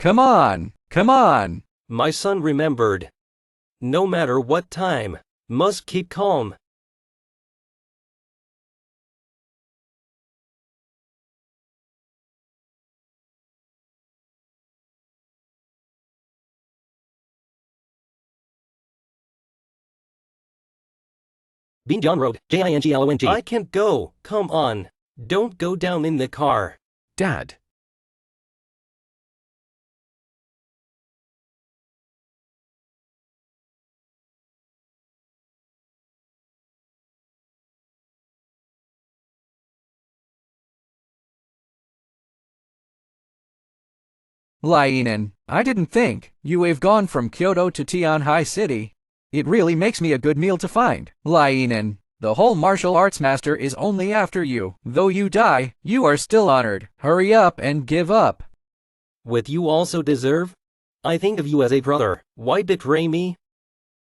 Come on, come on. My son remembered. No matter what time, must keep calm. Binge on road, Jinglong. I can't go, come on. Don't go down in the car. Dad. Lienen, I didn't think you've gone from Kyoto to Tianhai City. It really makes me a good meal to find. Lienen, the whole martial arts master is only after you. Though you die, you are still honored. Hurry up and give up. What you also deserve? I think of you as a brother. Why betray me?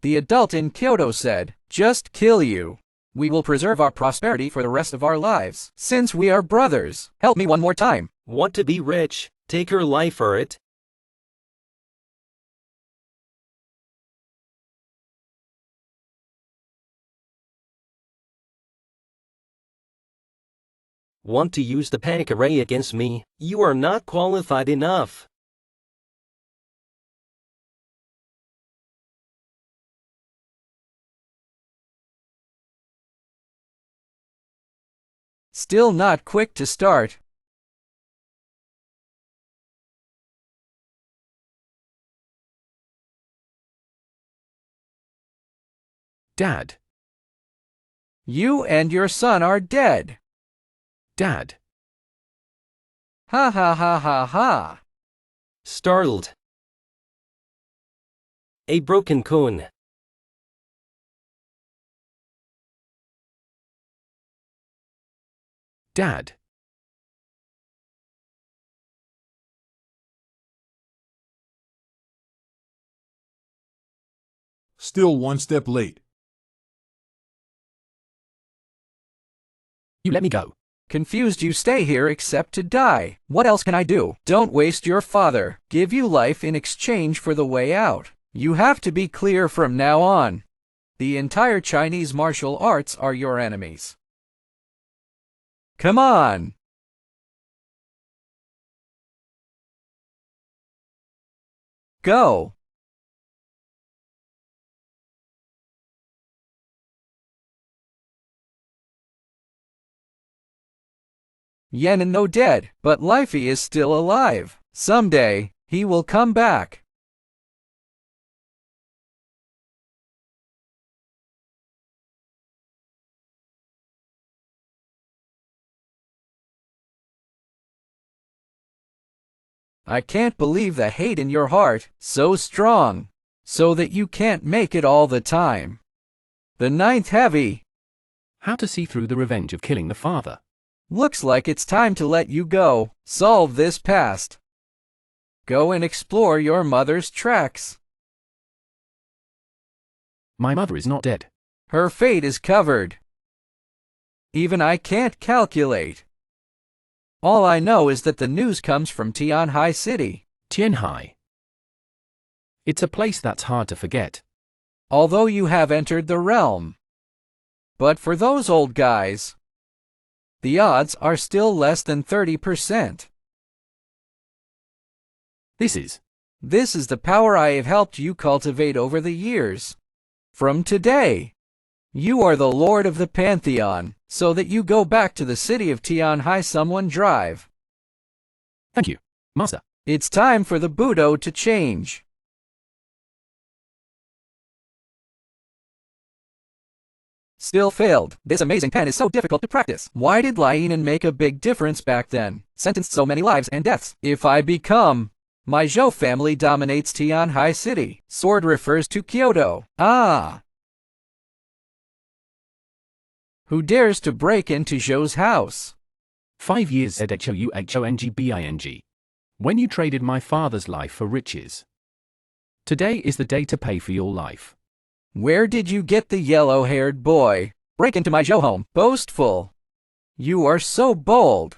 The adult in Kyoto said, just kill you. We will preserve our prosperity for the rest of our lives. Since we are brothers, help me one more time. Want to be rich? Take her life for it. Want to use the panic array against me? You are not qualified enough. Still not quick to start. Dad. You and your son are dead. Dad. Ha ha ha ha ha. Startled. A broken cone. Dad. Still one step late. You let me go. Confused you stay here except to die. What else can I do? Don't waste your father. Give you life in exchange for the way out. You have to be clear from now on. The entire Chinese martial arts are your enemies. Come on! Go! Yan no dead, but Li Fei is still alive. Someday, he will come back. I can't believe the hate in your heart, so strong, so that you can't make it all the time. The ninth heavy. How to see through the revenge of killing the father. Looks like it's time to let you go. Solve this past. Go and explore your mother's tracks. My mother is not dead. Her fate is covered. Even I can't calculate. All I know is that the news comes from Tianhai City. Tianhai. It's a place that's hard to forget. Although you have entered the realm. But for those old guys, the odds are still less than 30%. This is the power I have helped you cultivate over the years. From today, you are the Lord of the Pantheon, so that you go back to the city of Tianhai. Someone drive. Thank you, Master. It's time for the Budo to change. Still failed. This amazing pen is so difficult to practice. Why did Lienen make a big difference back then? Sentenced so many lives and deaths. If I become, my Zhou family dominates Tianhai City. Sword refers to Kyoto. Ah! Who dares to break into Zhou's house? 5 years ZHOUHONGBING. When you traded my father's life for riches. Today is the day to pay for your life. Where did you get the yellow-haired boy? Break into my Zhou home. Boastful. You are so bold.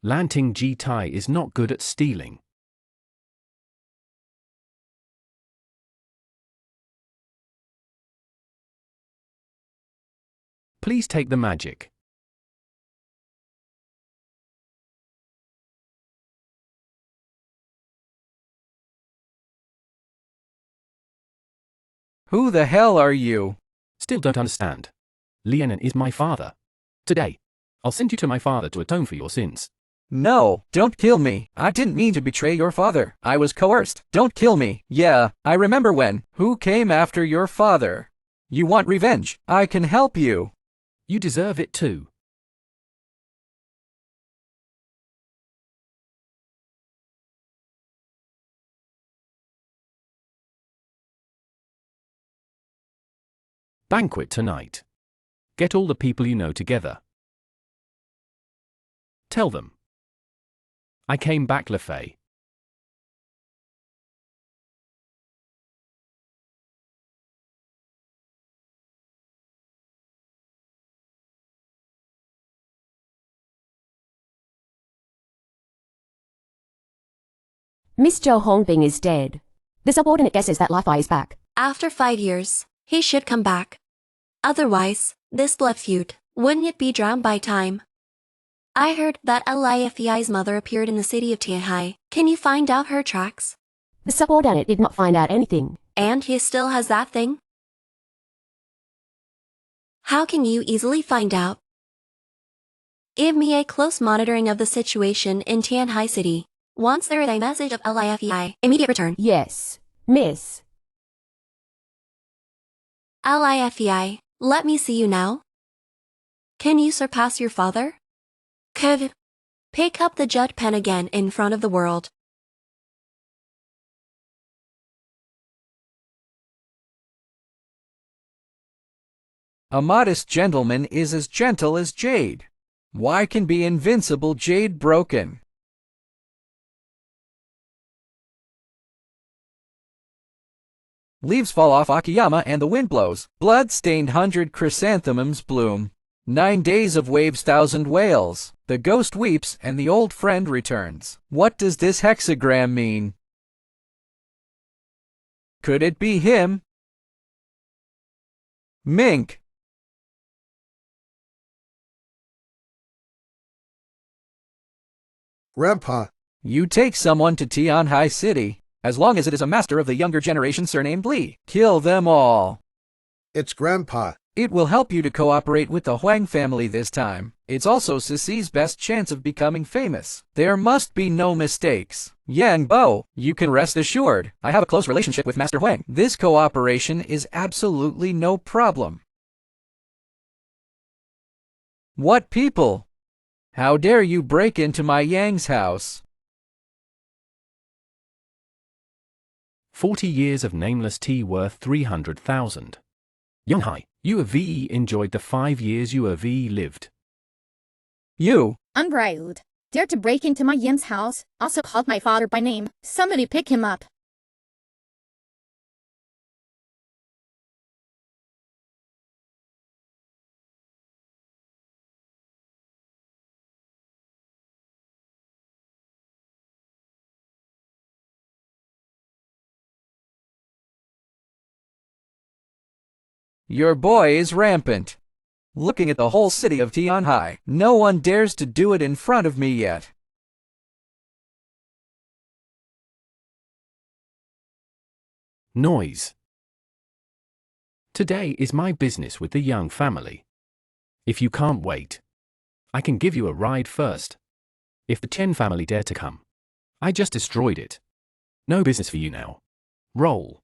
Lanting Ji Tai is not good at stealing. Please take the magic. Who the hell are you? Still don't understand. Lianan is my father. Today, I'll send you to my father to atone for your sins. No, don't kill me. I didn't mean to betray your father. I was coerced. Don't kill me. Yeah, I remember when. Who came after your father? You want revenge? I can help you. You deserve it too. Banquet tonight. Get all the people you know together. Tell them. I came back, Li Fei. Miss Zhou Hongbing is dead. The subordinate guesses that Li Fei is back. After 5 years, he should come back. Otherwise, this blood feud, wouldn't it be drowned by time? I heard that Li Fei's mother appeared in the city of Tianhai. Can you find out her tracks? The subordinate did not find out anything. And he still has that thing? How can you easily find out? Give me a close monitoring of the situation in Tianhai City. Once there is a message of Li Fei, immediate return. Yes, miss. Li Fei, let me see you now. Can you surpass your father? Could pick up the jet pen again in front of the world. A modest gentleman is as gentle as jade. Why can be invincible jade broken? Leaves fall off Akiyama and the wind blows. Blood-stained 100 chrysanthemums bloom. 9 days of waves, 1,000 whales. The ghost weeps and the old friend returns. What does this hexagram mean? Could it be him? Mink. Grandpa, You take someone to Tianhai City, as long as it is a master of the younger generation surnamed Li. Kill them all. it's Grandpa. It will help you to cooperate with the Huang family this time. It's also Sisi's best chance of becoming famous. There must be no mistakes. Yang Bo, you can rest assured. I have a close relationship with Master Huang. This cooperation is absolutely no problem. What people? How dare you break into my Yang's house? 40 years of nameless tea worth 300,000. Yonghai, you of VE enjoyed the 5 years you of VE lived. You. Unbridled. Dared to break into my Yin's house, also called my father by name. Somebody pick him up. Your boy is rampant. Looking at the whole city of Tianhai, no one dares to do it in front of me yet. Noise. Today is my business with the Young family. If you can't wait, I can give you a ride first. If the Chen family dare to come, I just destroyed it. No business for you now. Roll.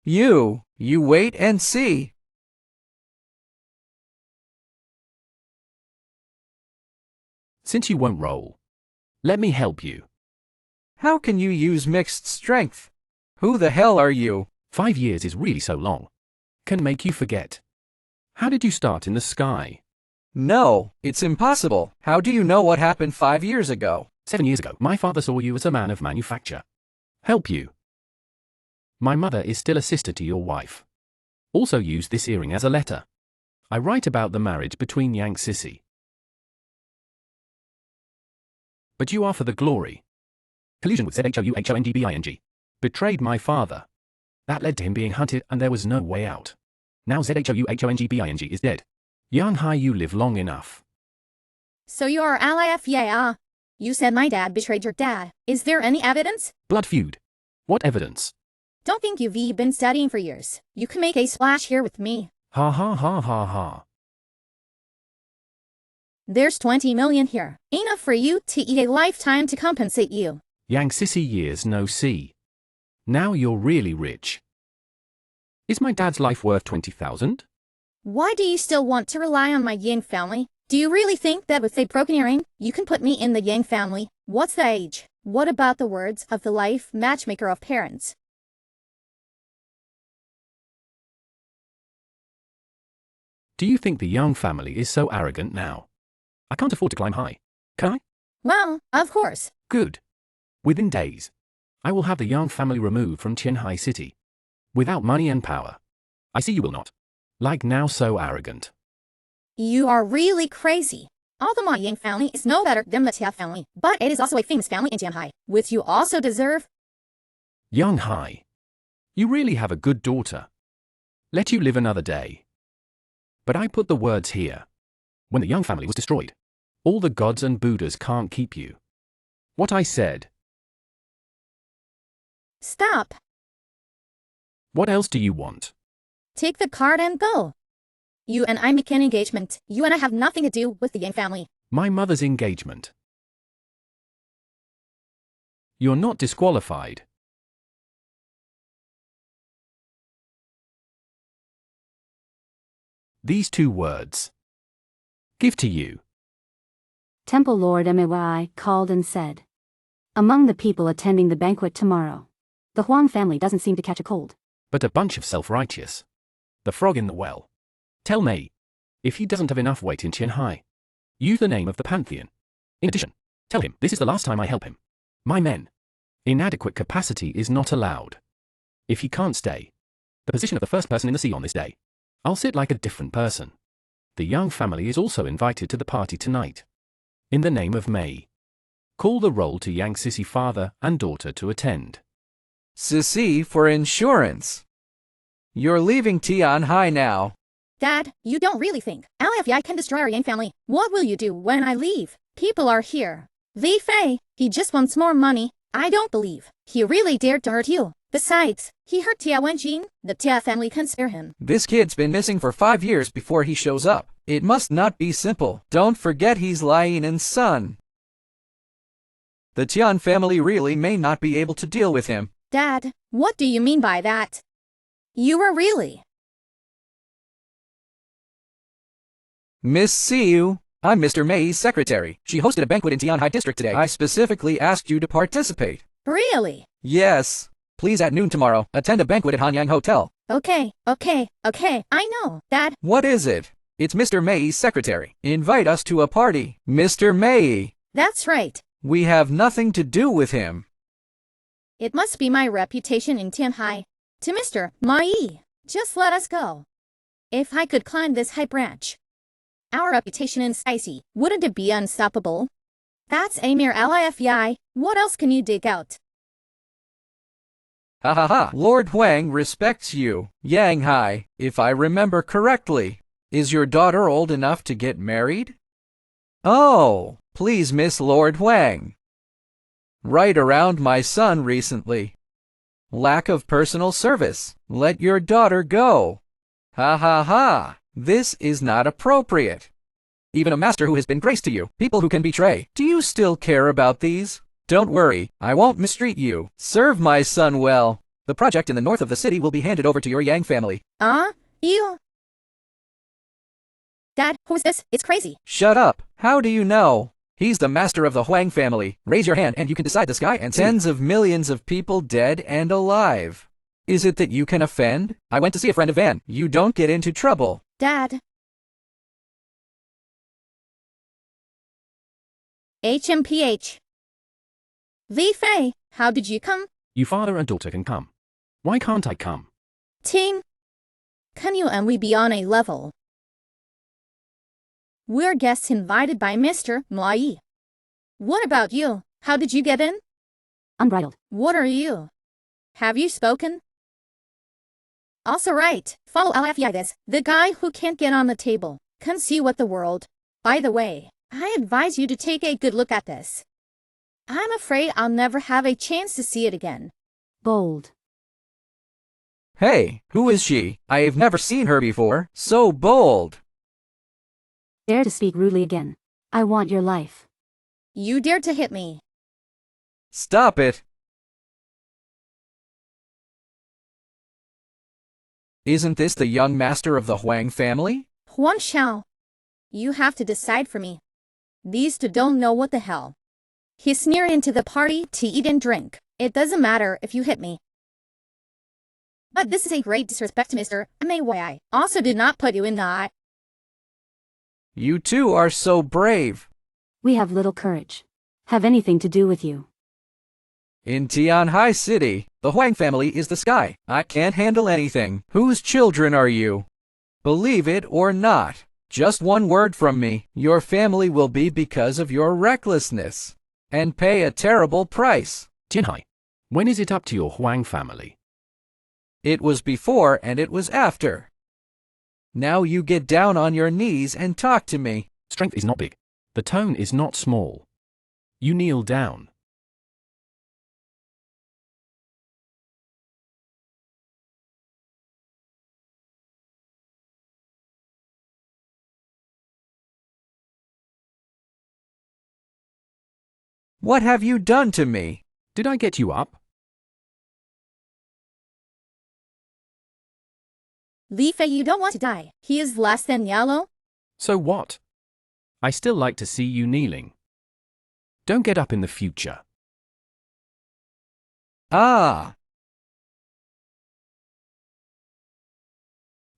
You wait and see. Since you won't roll, let me help you. How can you use mixed strength? Who the hell are you? 5 years is really so long. Can make you forget. How did you start in the sky? No, it's impossible. How do you know what happened 5 years ago? 7 years ago, my father saw you as a man of manufacture. Help you. My mother is still a sister to your wife. Also use this earring as a letter. I write about the marriage between Yang Sissy. But you are for the glory. Collusion with Zhouhongbing. Betrayed my father. That led to him being hunted and there was no way out. Now Zhouhongbing is dead. Yang Hai, you live long enough. So you are ally Feiyun. You said my dad betrayed your dad. Is there any evidence? Blood feud. What evidence? Don't think you've been studying for years. You can make a splash here with me. Ha ha ha ha ha. There's 20 million here. Enough for you to eat a lifetime to compensate you. Yang Sissy, years no see. Now you're really rich. Is my dad's life worth 20,000? Why do you still want to rely on my Yang family? Do you really think that with a broken earring, you can put me in the Yang family? What's the age? What about the words of the life matchmaker of parents? Do you think the Yang family is so arrogant now? I can't afford to climb high. Can I? Well, of course. Good. Within days, I will have the Yang family removed from Tianhai City. Without money and power. I see you will not. Like now so arrogant. You are really crazy. Although my Yang family is no better than the Tia family, but it is also a famous family in Tianhai, which you also deserve. Yang Hai, you really have a good daughter. Let you live another day. But I put the words here. When the Yang family was destroyed, all the gods and Buddhas can't keep you. What I said. Stop. What else do you want? Take the card and go. You and I make an engagement. You and I have nothing to do with the Yang family. My mother's engagement. You're not disqualified. These two words. Give to you. Temple Lord Mwai called and said, among the people attending the banquet tomorrow, the Huang family doesn't seem to catch a cold. But a bunch of self-righteous. The frog in the well. Tell Mei, if he doesn't have enough weight in Tianhai, use the name of the pantheon. In addition, tell him this is the last time I help him. My men. Inadequate capacity is not allowed. If he can't stay, the position of the first person in the sea on this day, I'll sit like a different person. The Yang family is also invited to the party tonight. In the name of Mei. Call the roll to Yang Sissy father and daughter to attend. Sissy for insurance. You're leaving Tianhai now. Dad, you don't really think LFI can destroy our Yang family. What will you do when I leave? People are here. Li Fei, he just wants more money. I don't believe he really dared to hurt you. Besides, he hurt Tia Wenjing. The Tia family can spare him. This kid's been missing for 5 years before he shows up. It must not be simple. Don't forget he's Li Yin's son. The Tian family really may not be able to deal with him. Dad, what do you mean by that? You were really... Miss Xiao, I'm Mr. Mei's secretary. She hosted a banquet in Tianhai district today. I specifically asked you to participate. Really? Yes. Please at noon tomorrow, attend a banquet at Hanyang Hotel. Okay. I know, Dad. What is it? It's Mr. Mei's secretary. Invite us to a party. Mr. Mei. That's right. We have nothing to do with him. It must be my reputation in Tianhai. To Mr. Mai, just let us go. If I could climb this high branch, our reputation in Spicy, wouldn't it be unstoppable? That's a mere LIFEI. What else can you dig out? Ha ha ha. Lord Huang respects you. Yang Hai, if I remember correctly. Is your daughter old enough to get married? Oh, please Miss Lord Huang. Right around my son recently. Lack of personal service. Let your daughter go. Ha ha ha. This is not appropriate. Even a master who has been grace to you, people who can betray. Do you still care about these? Don't worry, I won't mistreat you. Serve my son well. The project in the north of the city will be handed over to your Yang family. You... Dad, who's this? It's crazy. Shut up. How do you know? He's the master of the Huang family. Raise your hand and you can decide the sky and sea. Tens of millions of people dead and alive. Is it that you can offend? I went to see a friend of Van. You don't get into trouble. Dad. HMPH. Li Fei, how did you come? You father and daughter can come. Why can't I come? Ting. Can you and we be on a level? We're guests invited by Mr. Mai. What about you? How did you get in? Unbridled. What are you? Have you spoken? Also right. Follow LFI this. The guy who can't get on the table can see what the world. By the way, I advise you to take a good look at this. I'm afraid I'll never have a chance to see it again. Bold. Hey, who is she? I have never seen her before. So bold. Dare to speak rudely again. I want your life. You dared to hit me. Stop it. Isn't this the young master of the Huang family? Huang Xiao. You have to decide for me. These two don't know what the hell. He sneered into the party to eat and drink. It doesn't matter if you hit me. But this is a great disrespect to Mr. Mai. Also did not put you in the eye. You two are so brave. We have little courage. Have anything to do with you. In Tianhai City, the Huang family is the sky. I can't handle anything. Whose children are you? Believe it or not, just one word from me, your family will be because of your recklessness. And pay a terrible price. Tianhai, when is it up to your Huang family? It was before and it was after. Now you get down on your knees and talk to me. Strength is not big. The tone is not small. You kneel down. What have you done to me? Did I get you up? Li Fei, you don't want to die. He is less than yellow. So what? I still like to see you kneeling. Don't get up in the future. Ah.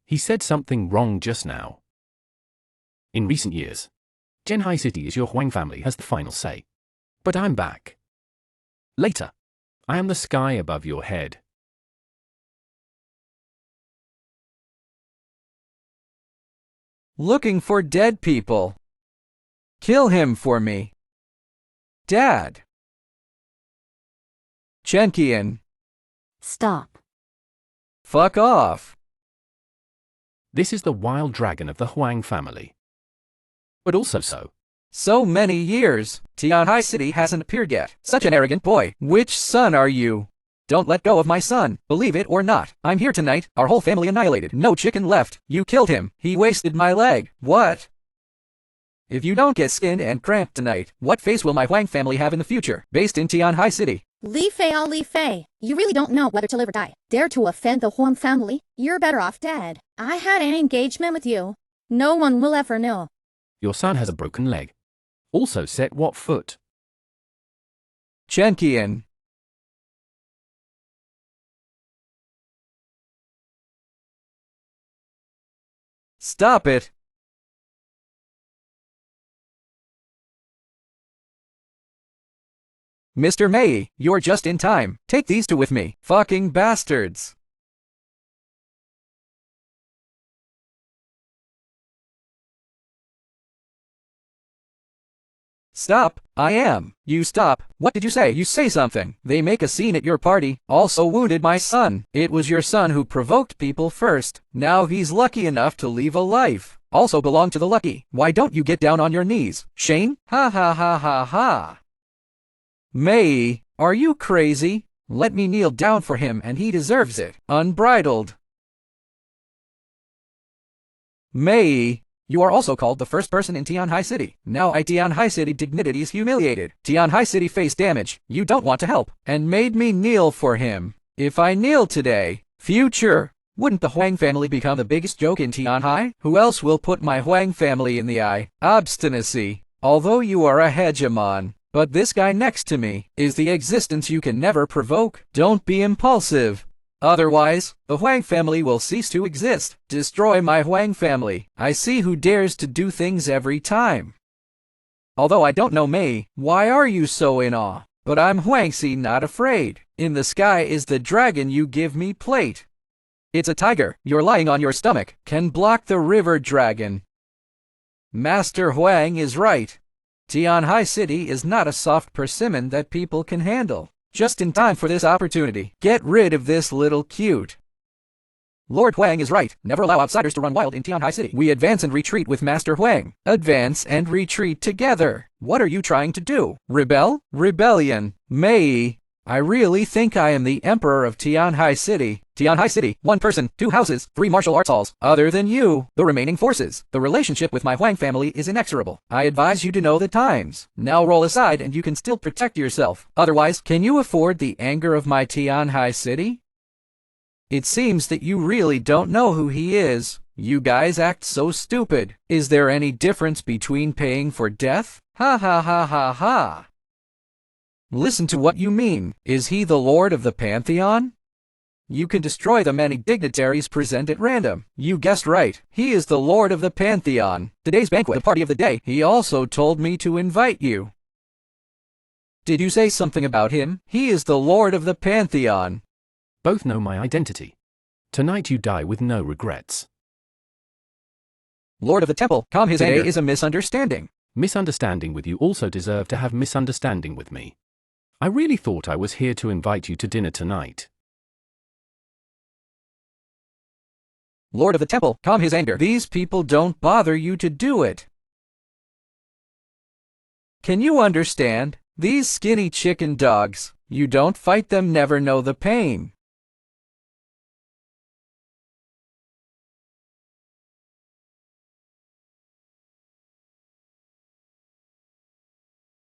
He said something wrong just now. In recent years, Zhenhai City is your Huang family has the final say. But I'm back. Later, I am the sky above your head. Looking for dead people. Kill him for me. Dad. Chenqian. Stop. Fuck off. This is the wild dragon of the Huang family. But also So many years, Tianhai City hasn't appeared yet. Such an arrogant boy. Which son are you? Don't let go of my son, believe it or not. I'm here tonight, our whole family annihilated. No chicken left. You killed him. He wasted my leg. What? If you don't get skinned and cramped tonight, what face will my Huang family have in the future? Based in Tianhai City. Li Fei, oh Li Fei, you really don't know whether to live or die. Dare to offend the Huang family? You're better off dead. I had an engagement with you. No one will ever know. your son has a broken leg. Also set what foot? Chenqian. Stop it! Mr. May, you're just in time. Take these two with me. Fucking bastards. Stop. I am. You stop. What did you say? You say something. They make a scene at your party. Also wounded my son. It was your son who provoked people first. Now he's lucky enough to leave a life. Also belong to the lucky. Why don't you get down on your knees? Shane? Ha ha ha ha ha. May, are you crazy? Let me kneel down for him and he deserves it. Unbridled. May. You are also called the first person in Tianhai City. Now Tianhai City dignity is humiliated. Tianhai City faced damage. You don't want to help. And made me kneel for him. If I kneel today, future, wouldn't the Huang family become the biggest joke in Tianhai? Who else will put my Huang family in the eye? Obstinacy. Although you are a hegemon. But this guy next to me is the existence you can never provoke. Don't be impulsive. Otherwise, the Huang family will cease to exist. Destroy my Huang family. I see who dares to do things every time. Although I don't know Mei, why are you so in awe? But I'm Huangxi, not afraid. In the sky is the dragon you give me plate. It's a tiger. You're lying on your stomach. Can block the river dragon. Master Huang is right. Tianhai City is not a soft persimmon that people can handle. Just in time for this opportunity. Get rid of this little cute. Lord Huang is right. Never allow outsiders to run wild in Tianhai City. We advance and retreat with Master Huang. Advance and retreat together. What are you trying to do? Rebel? Rebellion. Mei. I really think I am the emperor of Tianhai City. Tianhai City, 1 person, 2 houses, 3 martial arts halls. Other than you, the remaining forces. The relationship with my Huang family is inexorable. I advise you to know the times. Now roll aside and you can still protect yourself. Otherwise, can you afford the anger of my Tianhai City? It seems that you really don't know who he is. You guys act so stupid. Is there any difference between paying for death? Ha ha ha ha ha. Listen to what you mean. Is he the Lord of the Pantheon? You can destroy the many dignitaries present at random. You guessed right. He is the Lord of the Pantheon. Today's banquet, the party of the day. He also told me to invite you. Did you say something about him? He is the Lord of the Pantheon. Both know my identity. Tonight you die with no regrets. Lord of the Temple, calm his anger. Today is a misunderstanding. Misunderstanding with you also deserve to have misunderstanding with me. I really thought I was here to invite you to dinner tonight. Lord of the Temple, calm his anger. These people don't bother you to do it. Can you understand? These skinny chicken dogs, you don't fight them, never know the pain.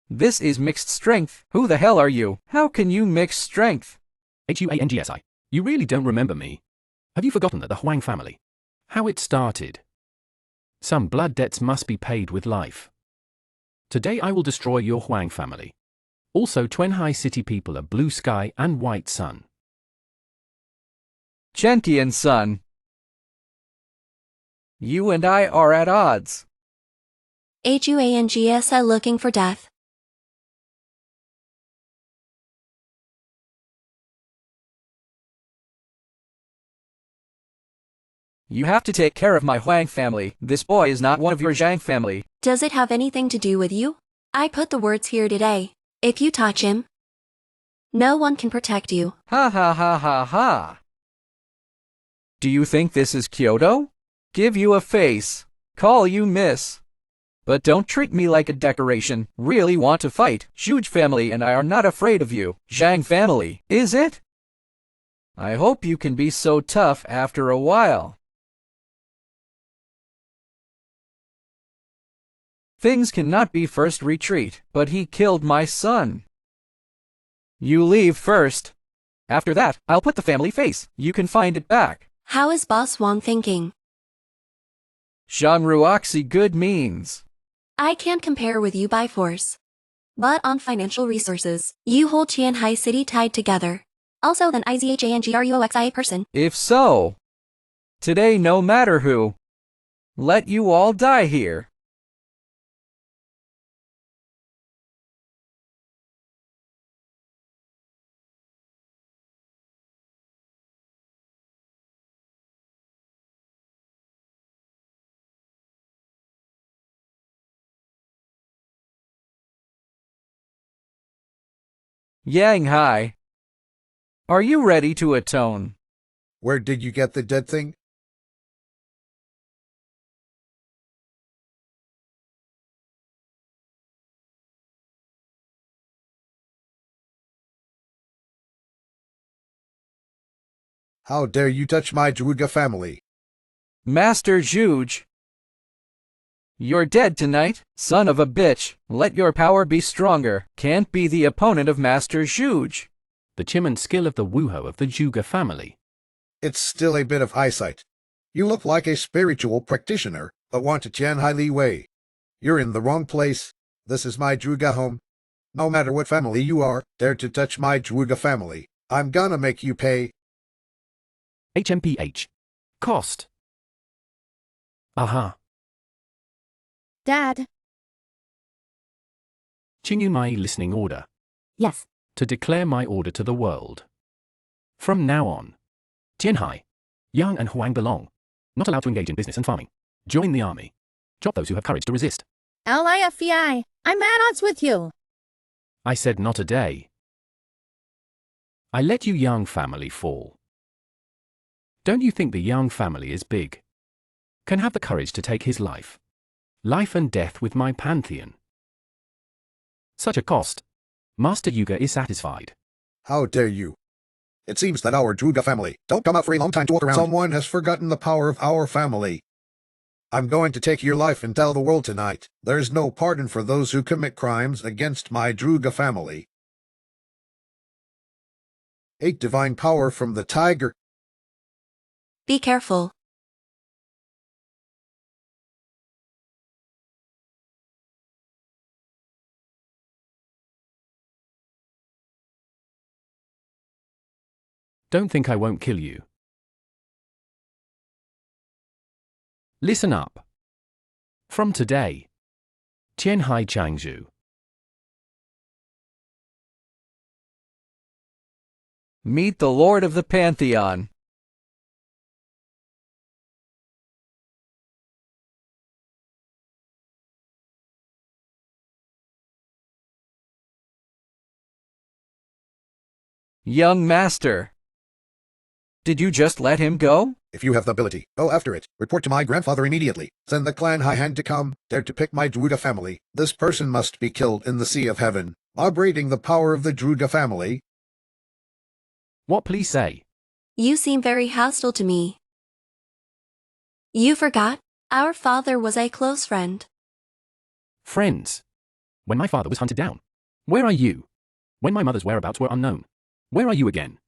This is mixed strength. Who the hell are you? How can you mix strength? HUANGSI. You really don't remember me. Have you forgotten that the Huang family? How it started? Some blood debts must be paid with life. Today I will destroy your Huang family. Also, Tianhai City people are blue sky and white sun. Chenqian sun. You and I are at odds. HUANGSI looking for death. You have to take care of my Huang family. This boy is not one of your Zhang family. Does it have anything to do with you? I put the words here today. If you touch him, no one can protect you. Ha ha ha ha ha. Do you think this is Kyoto? Give you a face. Call you miss. But don't treat me like a decoration. Really want to fight. Zhuge family and I are not afraid of you. Zhang family, is it? I hope you can be so tough after a while. Things cannot be first retreat, but he killed my son. You leave first. After that, I'll put the family face. You can find it back. How is Boss Wang thinking? Shanruoxi good means. I can't compare with you by force. But on financial resources, you hold Tianhai City tied together. Also an IZHANGRUOXIA person. If so, today no matter who, let you all die here. Yang Hai, are you ready to atone? Where did you get the dead thing? How dare you touch my Zhuge family? Master Zhuge, you're dead tonight, son of a bitch. Let your power be stronger. Can't be the opponent of Master Zhuge. The Chiman skill of the Wuho of the Zhuge family. It's still a bit of eyesight. You look like a spiritual practitioner, but want to Tianhai Li Wei. You're in the wrong place. This is my Zhuge home. No matter what family you are, dare to touch my Zhuge family. I'm gonna make you pay. HMPH. Cost. Aha. Dad. Qingyun my listening order. Yes. To declare my order to the world. From now on, Tianhai, Yang and Huang belong. Not allowed to engage in business and farming. Join the army. Chop those who have courage to resist. Li Fei, I'm at odds with you. I said not a day. I let you young family fall. Don't you think the young family is big? Can have the courage to take his life. Life and death with my pantheon. Such a cost. Master Zhuge is satisfied. How dare you? It seems that our Zhuge family don't come out for a long time to walk around. Someone has forgotten the power of our family. I'm going to take your life and tell the world tonight. There's no pardon for those who commit crimes against my Zhuge family. 8 divine power from the tiger. Be careful. Don't think I won't kill you. Listen up. From today, Tianhai Changzhu. Meet the Lord of the Pantheon. Young Master. Did you just let him go? If you have the ability, go after it. Report to my grandfather immediately. Send the clan High Hand to come. Dare to pick my Zhuge family. This person must be killed in the Sea of Heaven. Vibrating the power of the Zhuge family. What please say? You seem very hostile to me. You forgot? Our father was a close friend. Friends. When my father was hunted down. Where are you? When my mother's whereabouts were unknown. Where are you again?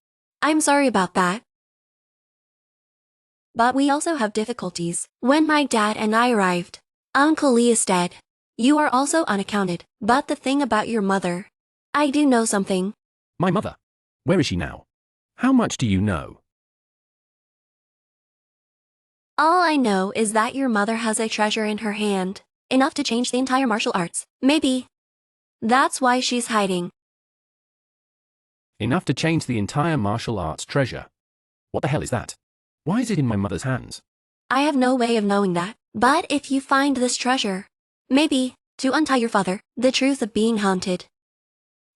I'm sorry about that. But we also have difficulties. When my dad and I arrived, Uncle Lee is dead. You are also unaccounted. But the thing about your mother, I do know something. My mother. Where is she now? How much do you know? All I know is that your mother has a treasure in her hand, enough to change the entire martial arts. Maybe. That's why she's hiding. Enough to change the entire martial arts treasure. What the hell is that? Why is it in my mother's hands? I have no way of knowing that. But if you find this treasure, maybe, to untie your father, the truth of being haunted.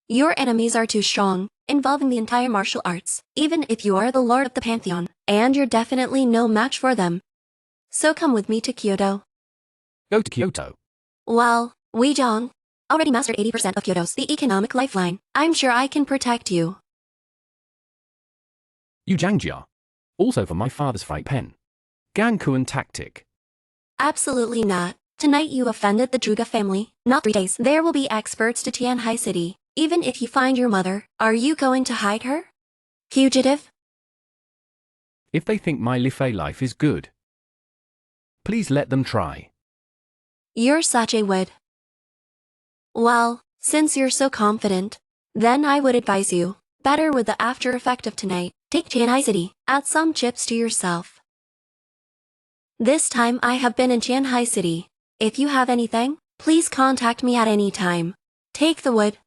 Your enemies are too strong, involving the entire martial arts, even if you are the Lord of the Pantheon, and you're definitely no match for them. So come with me to Kyoto. Go to Kyoto. Well, we Zhang already mastered 80% of Kyoto's the economic lifeline. I'm sure I can protect you. You Zhangjia. Also for my father's fight pen. Gankuan tactic. Absolutely not. Tonight you offended the Zhuge family. Not 3 days. There will be experts to Tianhai City. Even if you find your mother, are you going to hide her? Fugitive? If they think my Li Fei life is good, please let them try. You're such a wit. Well, since you're so confident, then I would advise you, better with the after effect of tonight, take Tianhai City, add some chips to yourself. This time I have been in Tianhai City. If you have anything, please contact me at any time. Take the wood.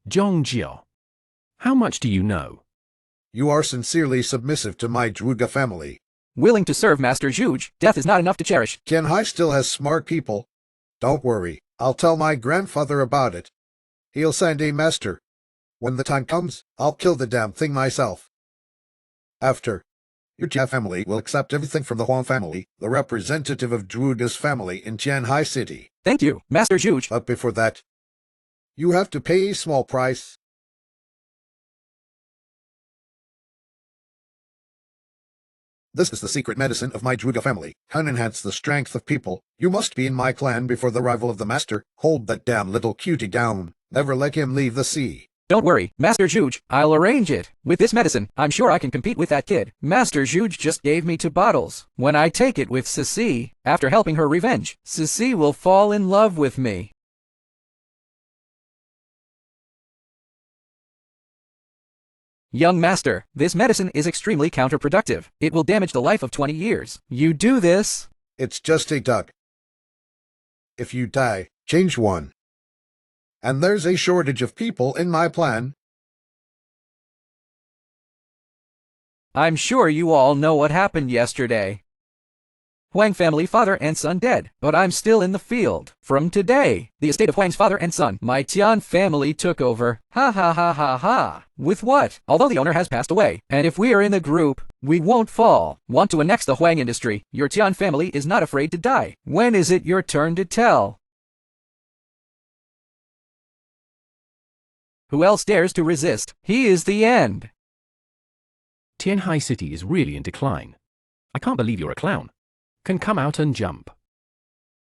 Zhangjia. How much do you know? You are sincerely submissive to my Zhuge family. Willing to serve Master Zhuge. Death is not enough to cherish. Tianhai still has smart people. Don't worry, I'll tell my grandfather about it. He'll send a master. When the time comes, I'll kill the damn thing myself. After, your Jia family will accept everything from the Huang family, the representative of Zhuge's family in Tianhai City. Thank you, Master Zhuge. But before that, you have to pay a small price. This is the secret medicine of my Zhuge family. Can enhance the strength of people. You must be in my clan before the arrival of the master. Hold that damn little cutie down. Never let him leave the sea. Don't worry, Master Zhuge, I'll arrange it. With this medicine, I'm sure I can compete with that kid. Master Zhuge just gave me 2 bottles. When I take it with Sisi, after helping her revenge, Sisi will fall in love with me. Young Master, this medicine is extremely counterproductive. It will damage the life of 20 years. You do this. It's just a duck. If you die, change one. And there's a shortage of people in my plan. I'm sure you all know what happened yesterday. Huang family father and son dead, but I'm still in the field. From today, the estate of Huang's father and son, my Tian family took over. Ha ha ha ha ha. With what? Although the owner has passed away, and if we are in the group, we won't fall. Want to annex the Huang industry? Your Tian family is not afraid to die. When is it your turn to tell? Who else dares to resist? He is the end. Tianhai City is really in decline. I can't believe you're a clown. Can come out and jump.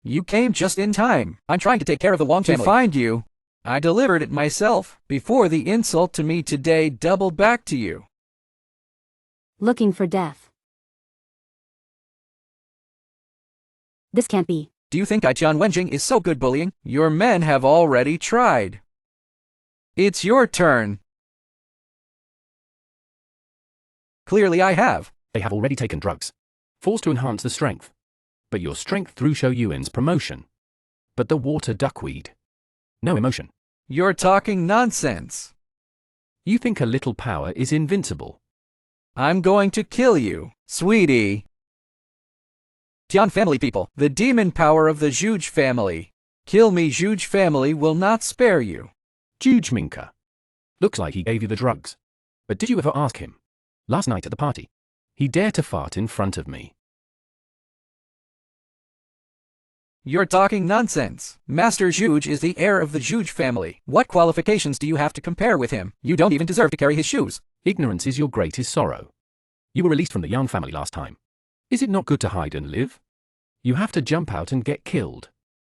You came just in time. I'm trying to take care of the Wang family. To find you. I delivered it myself, before the insult to me today doubled back to you. Looking for death. This can't be. Do you think Tian Wenjing is so good bullying? Your men have already tried. It's your turn. Clearly I have. They have already taken drugs. Forced to enhance the strength. But your strength through Shoyuan's promotion. But the water duckweed. No emotion. You're talking nonsense. You think a little power is invincible. I'm going to kill you, sweetie. Tian family people, the demon power of the Zhuge family. Kill me, Zhuge family will not spare you. Zhuge Mingu. Looks like he gave you the drugs. But did you ever ask him? Last night at the party. He dared to fart in front of me. You're talking nonsense. Master Zhuge is the heir of the Zhuge family. What qualifications do you have to compare with him? You don't even deserve to carry his shoes. Ignorance is your greatest sorrow. You were released from the Yang family last time. Is it not good to hide and live? You have to jump out and get killed.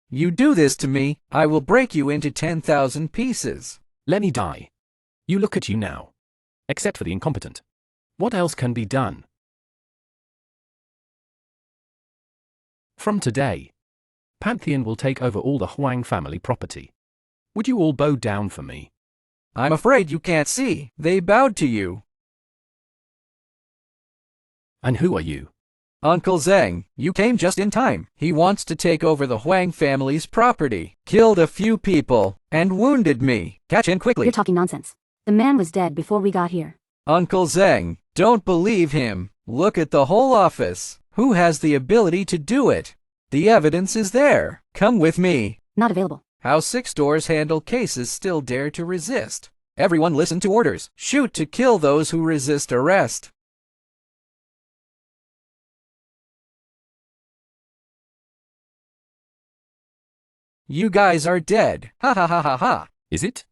You do this to me, I will break you into 10,000 pieces. Let me die. You look at you now. Except for the incompetent. What else can be done? From today, Pantheon will take over all the Huang family property. Would you all bow down for me? I'm afraid you can't see. They bowed to you. And who are you? Uncle Zhang, you came just in time. He wants to take over the Huang family's property. Killed a few people, and wounded me. Catch him quickly. You're talking nonsense. The man was dead before we got here. Uncle Zhang, don't believe him. Look at the whole office. Who has the ability to do it? The evidence is there. Come with me. Not available. How 6 doors handle cases still dare to resist. Everyone listen to orders. Shoot to kill those who resist arrest. You guys are dead. Ha ha ha ha ha. Is it?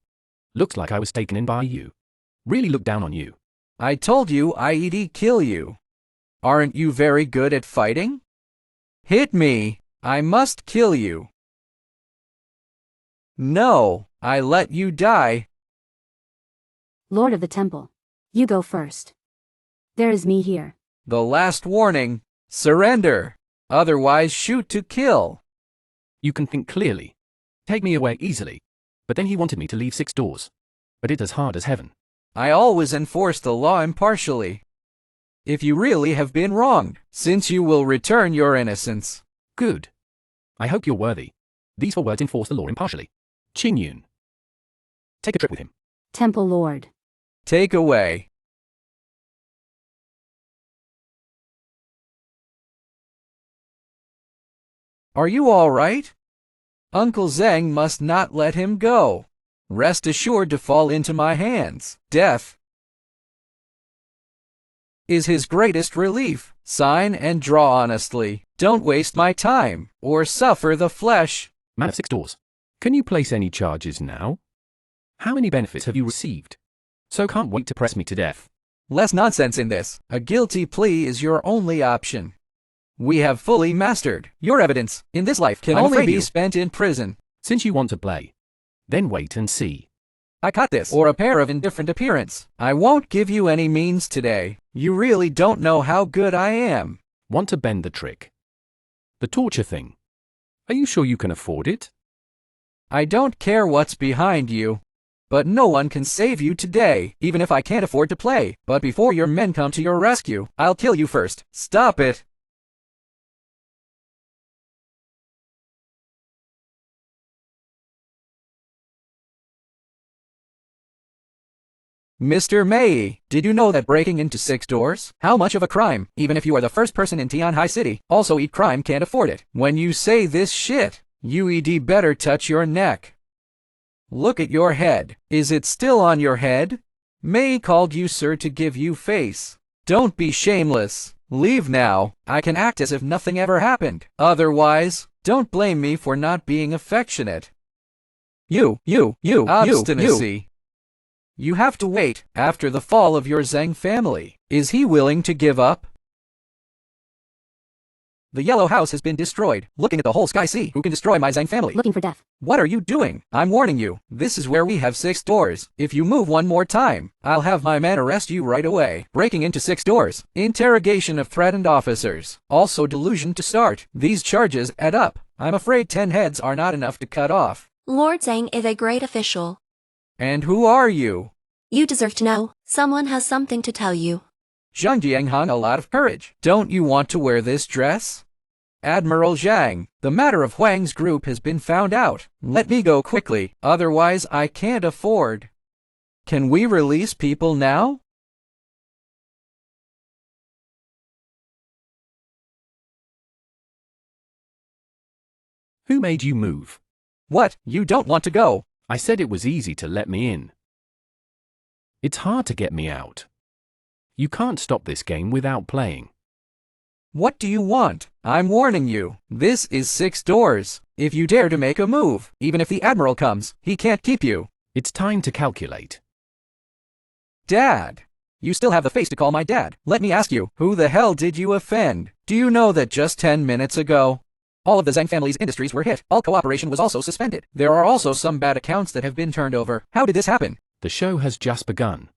Looks like I was taken in by you. Really look down on you. I told you I'd kill you. Aren't you very good at fighting? Hit me. I must kill you. No, I let you die. Lord of the Temple. You go first. There is me here. The last warning. Surrender. Otherwise shoot to kill. You can think clearly. Take me away easily. But then he wanted me to leave 6 doors. But it's as hard as heaven. I always enforce the law impartially. If you really have been wronged, since you will return your innocence. Good. I hope you're worthy. These 4 words enforce the law impartially. Qingyun. Take a trip with him. Temple Lord. Take away. Are you all right? Uncle Zhang must not let him go. Rest assured to fall into my hands. Death is his greatest relief. Sign and draw honestly. Don't waste my time, or suffer the flesh. Man of 6 doors. Can you place any charges now? How many benefits have you received? So can't wait to press me to death. Less nonsense in this. A guilty plea is your only option. We have fully mastered. Your evidence, in this life, can only be spent in prison. Since you want to play, then wait and see. I caught this, or a pair of indifferent appearance. I won't give you any means today. You really don't know how good I am. Want to bend the trick? The torture thing. Are you sure you can afford it? I don't care what's behind you. But no one can save you today, even if I can't afford to play. But before your men come to your rescue, I'll kill you first. Stop it. Mr. Mei, did you know that breaking into 6 doors? How much of a crime? Even if you are the first person in Tianhai City, also eat crime can't afford it. When you say this shit, you better touch your neck. Look at your head. Is it still on your head? Mei called you sir to give you face. Don't be shameless. Leave now. I can act as if nothing ever happened. Otherwise, don't blame me for not being affectionate. Obstinacy. You have to wait. After the fall of your Zhang family, is he willing to give up? The yellow house has been destroyed. Looking at the whole sky sea, who can destroy my Zhang family? Looking for death. What are you doing? I'm warning you. This is where we have 6 doors. If you move one more time, I'll have my men arrest you right away. Breaking into 6 doors. Interrogation of threatened officers. Also delusion to start. These charges add up. I'm afraid 10 heads are not enough to cut off. Lord Zhang is a great official. And who are you? You deserve to know. Someone has something to tell you. Zhang hung a lot of courage. Don't you want to wear this dress? Admiral Zhang, the matter of Huang's group has been found out. Let me go quickly, otherwise I can't afford. Can we release people now? Who made you move? What, you don't want to go? I said it was easy to let me in. It's hard to get me out. You can't stop this game without playing. What do you want? I'm warning you. This is 6 doors. If you dare to make a move, even if the Admiral comes, he can't keep you. It's time to calculate. Dad. You still have the face to call my dad. Let me ask you, who the hell did you offend? Do you know that just 10 minutes ago, all of the Zhang family's industries were hit. All cooperation was also suspended. There are also some bad accounts that have been turned over. How did this happen? The show has just begun.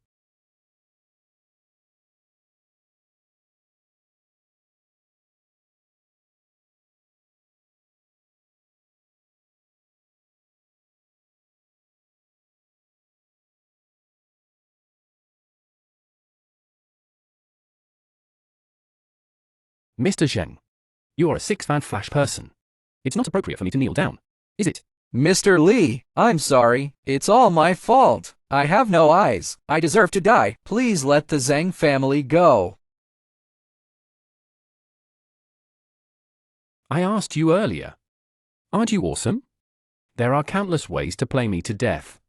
Mr. Zhang, you are a 6-fan flash person. It's not appropriate for me to kneel down, is it? Mr. Lee, I'm sorry. It's all my fault. I have no eyes. I deserve to die. Please let the Zhang family go. I asked you earlier. Aren't you awesome? There are countless ways to play me to death.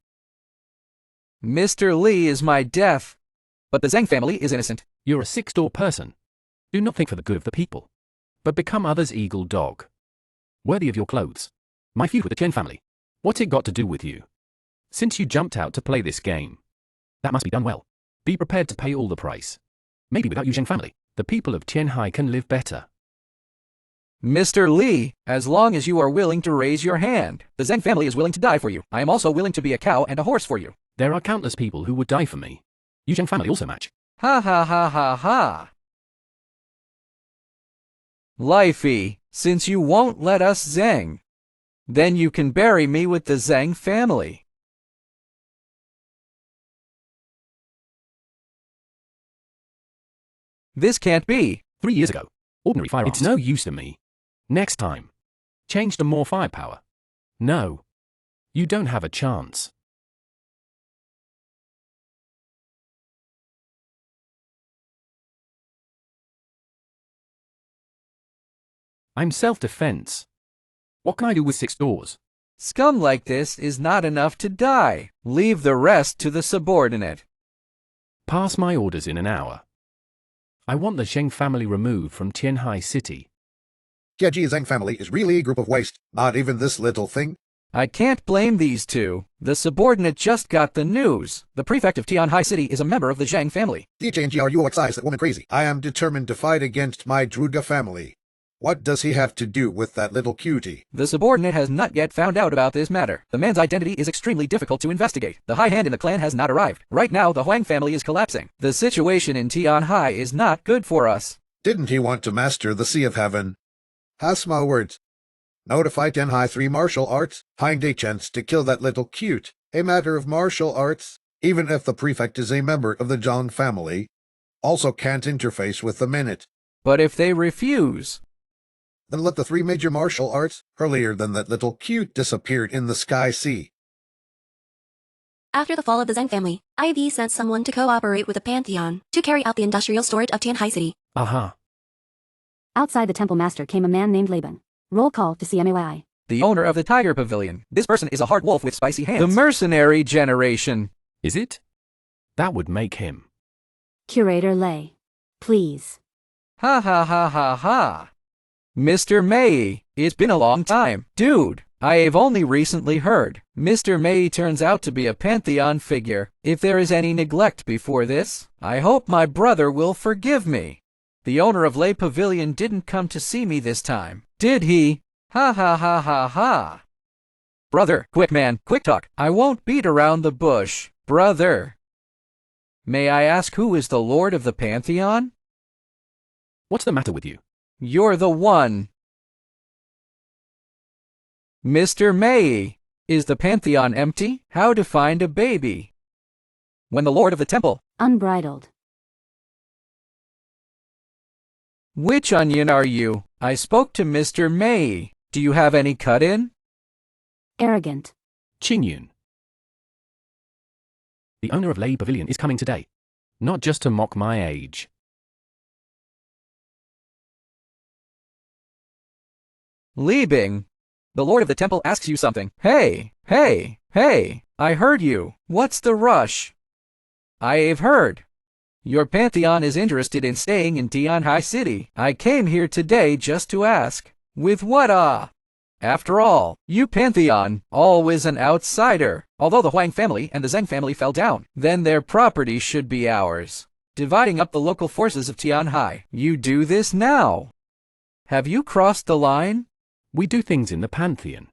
Mr. Lee is my death. But the Zhang family is innocent. You're a 6-door person. Do not think for the good of the people, but become others' eagle dog. Worthy of your clothes. My feud with the Chen family. What's it got to do with you? Since you jumped out to play this game, that must be done well. Be prepared to pay all the price. Maybe without you Zhang family, the people of Tianhai can live better. Mr. Lee, as long as you are willing to raise your hand, the Zhang family is willing to die for you. I am also willing to be a cow and a horse for you. There are countless people who would die for me. You Zhang family also match. Ha ha ha ha ha. Li Fei, since you won't let us Zhang, then you can bury me with the Zhang family. This can't be. 3 years ago. Ordinary firearms. It's no use to me. Next time. Change to more firepower. No. You don't have a chance. I'm self-defense. What can I do with 6 doors? Scum like this is not enough to die. Leave the rest to the subordinate. Pass my orders in an hour. I want the Zhang family removed from Tianhai City. Jiaji Zhang family is really a group of waste. Not even this little thing. I can't blame these two. The subordinate just got the news. The prefect of Tianhai City is a member of the Zhang family. DJNGRUXI is that woman crazy. I am determined to fight against my Zhuge family. What does he have to do with that little cutie? The subordinate has not yet found out about this matter. The man's identity is extremely difficult to investigate. The high hand in the clan has not arrived. Right now, the Huang family is collapsing. The situation in Tianhai is not good for us. Didn't he want to master the Sea of Heaven? Has my words. Notify Tianhai 3 martial arts. Find a chance to kill that little cute. A matter of martial arts. Even if the prefect is a member of the Zhang family, also can't interface with the minute. But if they refuse, then let the 3 major martial arts, earlier than that little cute disappeared in the sky sea. After the fall of the Zhang family, IV sent someone to cooperate with the Pantheon to carry out the industrial storage of Tianhai City. Aha. Outside the temple master came a man named Laban. Roll call to CMAI. The owner of the Tiger Pavilion. This person is a hard wolf with spicy hands. The mercenary generation. Is it? That would make him. Curator Lei. Please. Ha ha ha ha ha. Mr. Mei, it's been a long time. Dude, I've only recently heard. Mr. Mei turns out to be a pantheon figure. If there is any neglect before this, I hope my brother will forgive me. The owner of Lei Pavilion didn't come to see me this time, did he? Ha ha ha ha ha. Brother, quick man, quick talk. I won't beat around the bush, brother. May I ask who is the Lord of the Pantheon? What's the matter with you? You're the one. Mr. Mei, is the Pantheon empty? How to find a baby? When the Lord of the Temple. Unbridled. Which onion are you? I spoke to Mr. Mei. Do you have any cut-in? Arrogant. Qingyun. The owner of Lei Pavilion is coming today. Not just to mock my age. Li Bing, the Lord of the Temple asks you something. Hey, hey, hey, I heard you. What's the rush? I've heard. Your Pantheon is interested in staying in Tianhai City. I came here today just to ask. With what After all, you Pantheon, always an outsider. Although the Huang family and the Zhang family fell down, then their property should be ours. Dividing up the local forces of Tianhai. You do this now. Have you crossed the line? We do things in the Pantheon.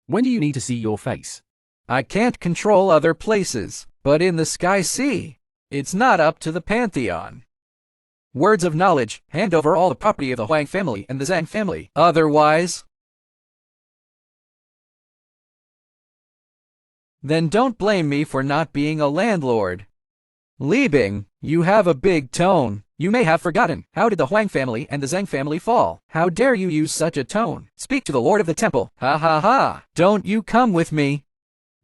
When do you need to see your face? I can't control other places, but in the Sky Sea, it's not up to the Pantheon. Words of knowledge, hand over all the property of the Huang family and the Zhang family. Otherwise, then don't blame me for not being a landlord. Li Bing, you have a big tone. You may have forgotten. How did the Huang family and the Zhang family fall? How dare you use such a tone? Speak to the Lord of the Temple. Ha ha ha. Don't you come with me.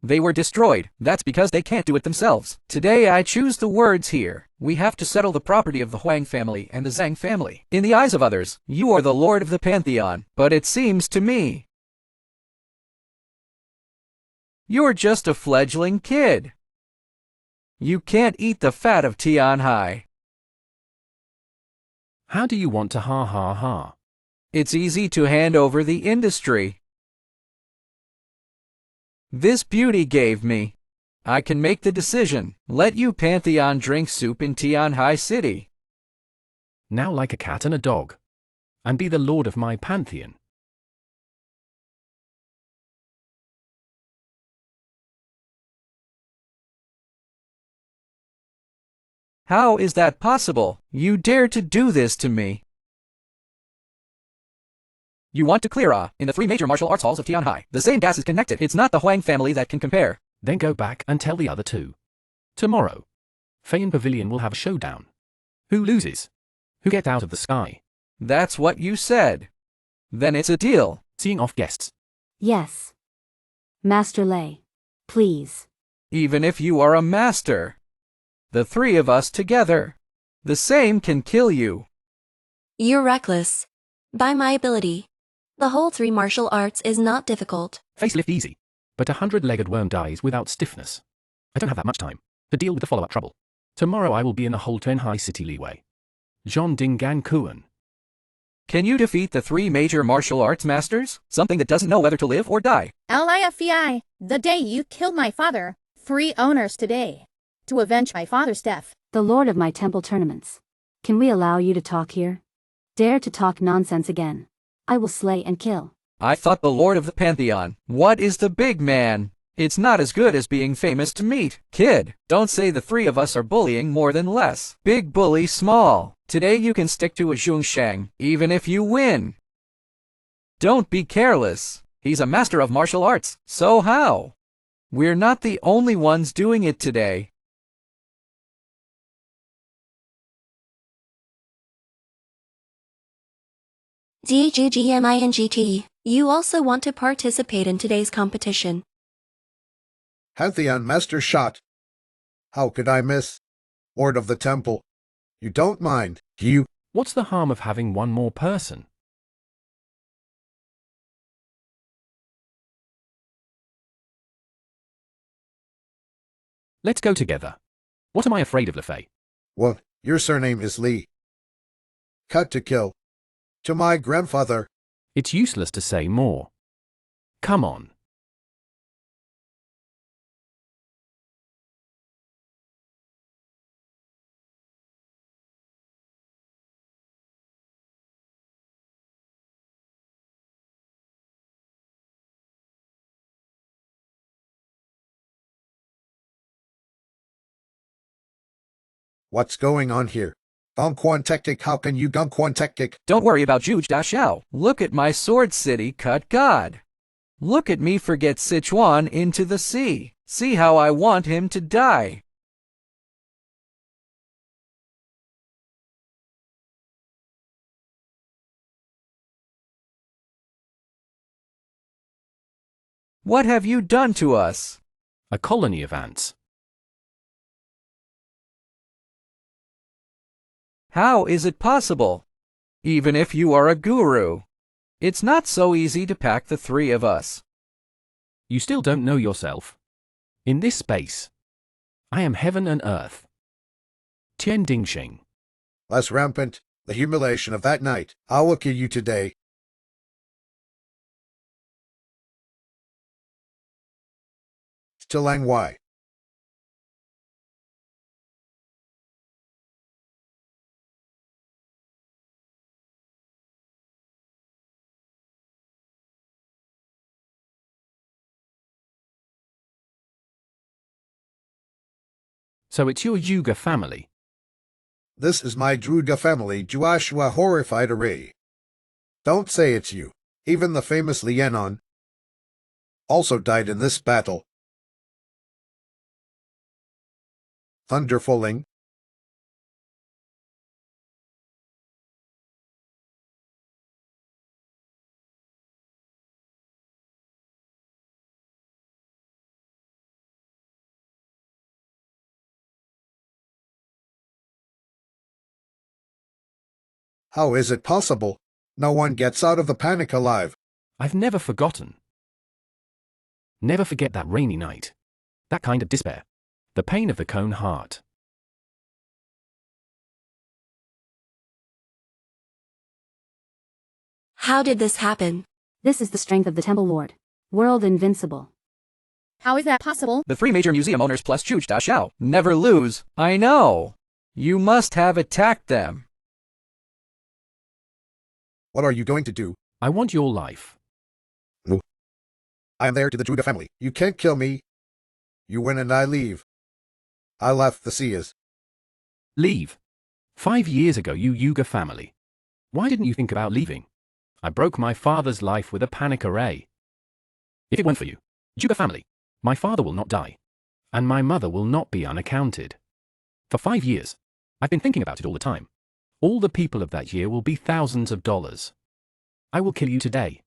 They were destroyed. That's because they can't do it themselves. Today I choose the words here. We have to settle the property of the Huang family and the Zhang family. In the eyes of others, you are the Lord of the Pantheon. But it seems to me, you're just a fledgling kid. You can't eat the fat of Tianhai. How do you want to ha ha ha? It's easy to hand over the industry. This beauty gave me. I can make the decision. Let you Pantheon drink soup in Tianhai City. Now like a cat and a dog. And be the lord of my Pantheon. How is that possible? You dare to do this to me. You want to clear in the three major martial arts halls of Tianhai. The same gas is connected. It's not the Huang family that can compare. Then go back and tell the other two. Tomorrow, Feiyun Pavilion will have a showdown. Who loses? Who gets out of the sky? That's what you said. Then it's a deal. Seeing off guests. Yes. Master Lei. Please. Even if you are a master. The three of us together. The same can kill you. You're reckless. By my ability, the whole three martial arts is not difficult. Facelift easy. But a 100-legged worm dies without stiffness. I don't have that much time to deal with the follow-up trouble. Tomorrow I will be in the whole Tianhai City leeway. Zhang Ding Gan Kuan. Can you defeat the three major martial arts masters? Something that doesn't know whether to live or die. Li, the day you killed my father, 3 owners today. To avenge my father's death. The lord of my temple tournaments. Can we allow you to talk here? Dare to talk nonsense again. I will slay and kill. I thought the Lord of the Pantheon. What is the big man? It's not as good as being famous to meet. Kid, don't say the three of us are bullying more than less. Big bully small. Today you can stick to a Zhongshang, even if you win. Don't be careless. He's a master of martial arts. So how? We're not the only ones doing it today. Zhuge Mingu. You also want to participate in today's competition. Pantheon Master shot. How could I miss? Lord of the Temple. You don't mind, you? What's the harm of having one more person? Let's go together. What am I afraid of, Li Fei? Well, your surname is Li. Cut to kill. To my grandfather. It's useless to say more. Come on. What's going on here? Gongquan tactic, how can you Gongquan tactic? Don't worry about Zhuge Xiao. Look at my sword city cut god. Look at me forget Sichuan into the sea. See how I want him to die. What have you done to us? A colony of ants. How is it possible? Even if you are a guru, it's not so easy to pack the three of us. You still don't know yourself. In this space, I am heaven and earth. Tian Dingxing. Less rampant, the humiliation of that night. I will kill you today. To Lang Wai. So it's your Zhuge family. This is my Zhuge family, Joshua horrified array. Don't say it's you. Even the famous Lianon also died in this battle. Thunderfalling. How is it possible? No one gets out of the panic alive. I've never forgotten. Never forget that rainy night. That kind of despair. The pain of the cone heart. How did this happen? This is the strength of the Temple Lord. World invincible. How is that possible? The three major museum owners plus Zhuge Xiao never lose. I know. You must have attacked them. What are you going to do? I want your life. No. I am there to the Zhuge family. You can't kill me. You win and I leave. I left the seas. Leave. 5 years ago, you Zhuge family. Why didn't you think about leaving? I broke my father's life with a panic array. If it weren't for you, Zhuge family, my father will not die. And my mother will not be unaccounted. For 5 years, I've been thinking about it all the time. All the people of that year will be thousands of dollars. I will kill you today.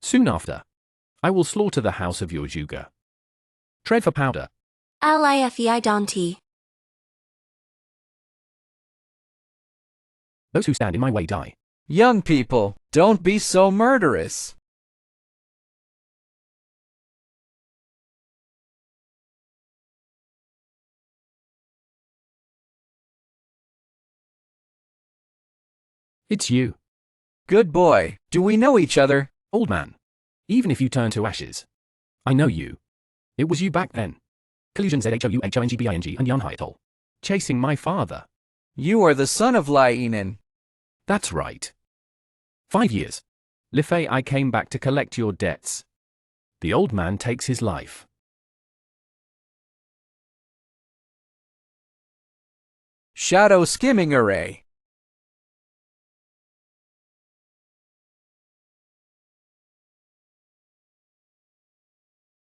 Soon after, I will slaughter the house of your Zhuge. Tread for powder. Li Fei Dante. Those who stand in my way die. Young people, don't be so murderous. It's you. Good boy. Do we know each other? Old man. Even if you turn to ashes. I know you. It was you back then. Collusion ZHOUHONGBING and Yan Haitol. Chasing my father. You are the son of Lai Yinan. That's right. 5 years. Li Fei, I came back to collect your debts. The old man takes his life. Shadow skimming array.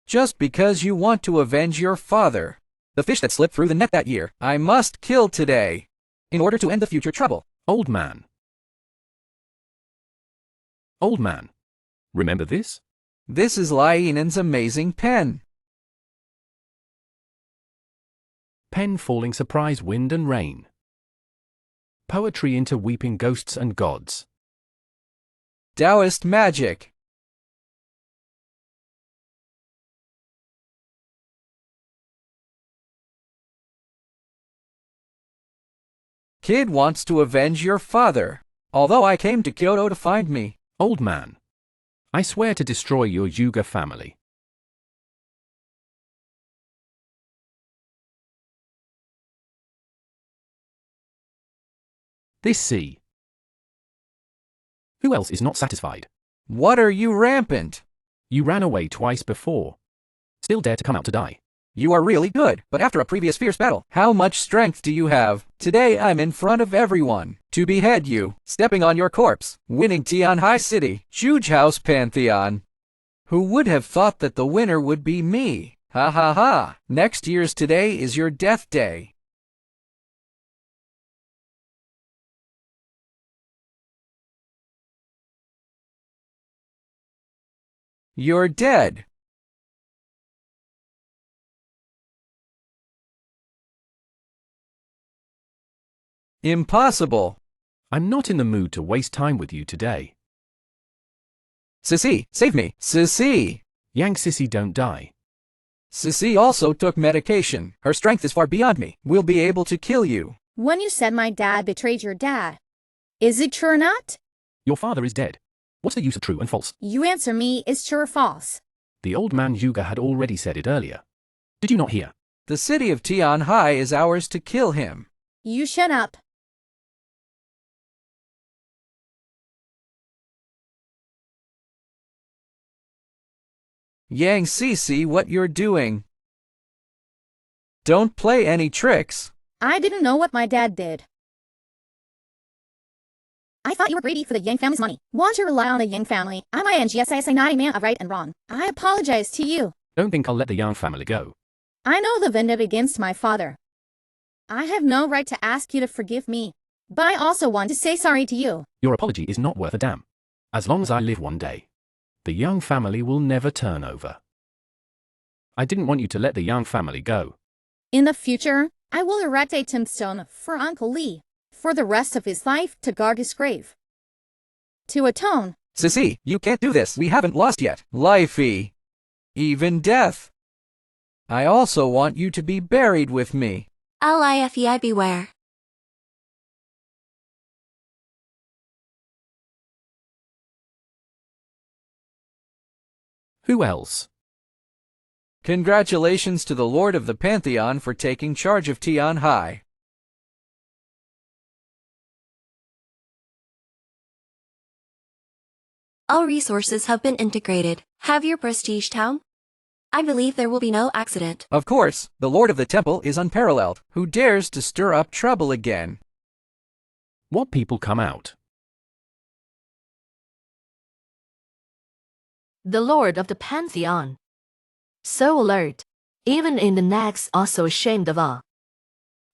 Just because you want to avenge your father. The fish that slipped through the net that year, I must kill today. In order to end the future trouble. Old man. Old man. Remember this? This is Lai Yinan's amazing pen. Pen falling surprise wind and rain. Poetry into weeping ghosts and gods. Taoist magic. Kid wants to avenge your father, although I came to Kyoto to find me. Old man. I swear to destroy your Zhuge family. This sea. Who else is not satisfied? What are you rampant? You ran away twice before. Still dare to come out to die. You are really good, but after a previous fierce battle, how much strength do you have? Today I'm in front of everyone to behead you, stepping on your corpse, winning Tianhai City, Zhuge House Pantheon. Who would have thought that the winner would be me? Ha ha ha! Next year's today is your death day. You're dead. Impossible. I'm not in the mood to waste time with you today. Sissy, save me. Sissy. Yang Sissy don't die. Sissy also took medication. Her strength is far beyond me. We'll be able to kill you. When you said my dad betrayed your dad, is it true or not? Your father is dead. What's the use of true and false? You answer me, is true or false? The old man Zhuge had already said it earlier. Did you not hear? The city of Tianhai is ours to kill him. You shut up. Yang Sissy, what you're doing? Don't play any tricks. I didn't know what my dad did. I thought you were greedy for the Yang family's money. Want to rely on the Yang family. I'm INGSISA, not a man of right and wrong. I apologize to you. Don't think I'll let the Yang family go. I know the vendetta against my father. I have no right to ask you to forgive me, but I also want to say sorry to you. Your apology is not worth a damn. As long as I live one day, the Yang family will never turn over. I didn't want you to let the Yang family go. In the future, I will erect a tombstone for Uncle Li for the rest of his life to guard his grave. To atone. Sissy, you can't do this. We haven't lost yet. Li Fei. Even death. I also want you to be buried with me. Li Fei beware. Who else? Congratulations to the Lord of the Pantheon for taking charge of Tianhai. All resources have been integrated. Have your prestige town? I believe there will be no accident. Of course, the Lord of the Temple is unparalleled. Who dares to stir up trouble again? What people come out? The Lord of the Pantheon. So alert. Even in the next also ashamed of all.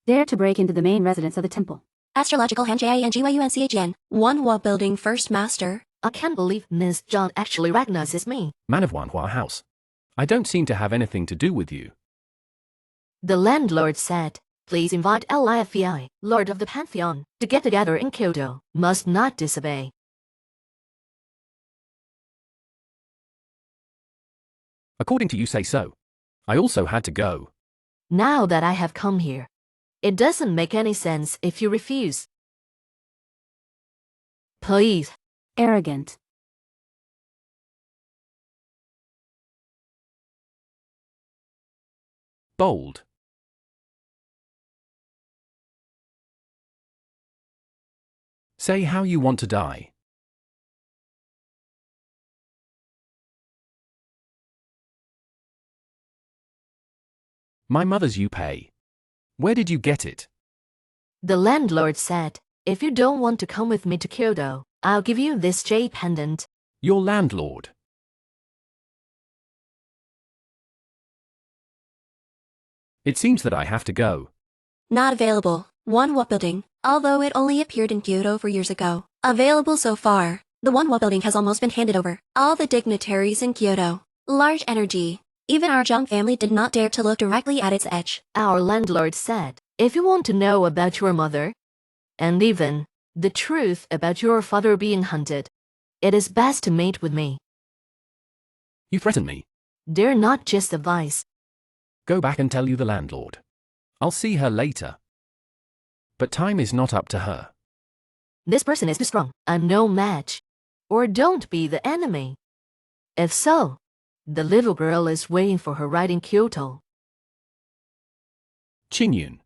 Dare to break into the main residence of the temple. Astrological hand JINGYUNCHN. Wan Hua Building First Master. I can't believe Miss Zhang actually recognizes me. Man of Wan Hua House. I don't seem to have anything to do with you. The landlord said, please invite Li Fei, Lord of the Pantheon, to get together in Kyoto. Must not disobey. According to you say so. I also had to go. Now that I have come here, it doesn't make any sense if you refuse. Please. Arrogant. Bold. Say how you want to die. My mother's you pay. Where did you get it? The landlord said, if you don't want to come with me to Kyoto, I'll give you this jade pendant. Your landlord. It seems that I have to go. Not available. Wan Hua Building. Although it only appeared in Kyoto 4 years ago. Available so far. The Wan Hua Building has almost been handed over. All the dignitaries in Kyoto. Large energy. Even our Zhang family did not dare to look directly at its edge. Our landlord said, if you want to know about your mother, and even the truth about your father being hunted, it is best to mate with me. You threaten me. Dare not just advise. Go back and tell you the landlord. I'll see her later. But time is not up to her. This person is too strong. I'm no match. Or don't be the enemy. If so, the little girl is waiting for her right in Kyoto. Qingyun.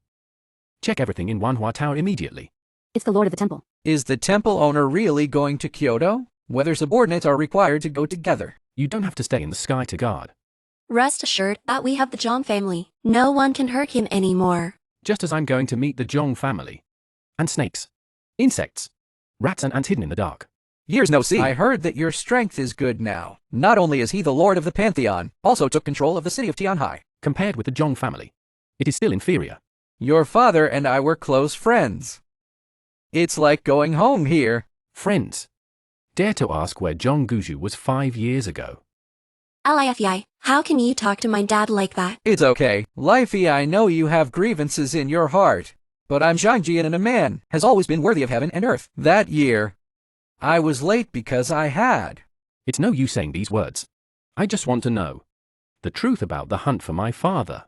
Check everything in Wan Hua Tower immediately. It's the lord of the temple. Is the temple owner really going to Kyoto? Whether subordinates are required to go together. You don't have to stay in the sky to guard. Rest assured that we have the Zhang family. No one can hurt him anymore. Just as I'm going to meet the Zhang family. And snakes. Insects. Rats and ants hidden in the dark. Years no see. I heard that your strength is good now. Not only is he the lord of the Pantheon, also took control of the city of Tianhai. Compared with the Zhang family, it is still inferior. Your father and I were close friends. It's like going home here. Friends. Dare to ask where Zhang Guju was 5 years ago. Li Fei, how can you talk to my dad like that? It's okay. Li Fei, I know you have grievances in your heart. But I'm Zhang and a man has always been worthy of heaven and earth. That year, I was late because I had. It's no use saying these words. I just want to know the truth about the hunt for my father.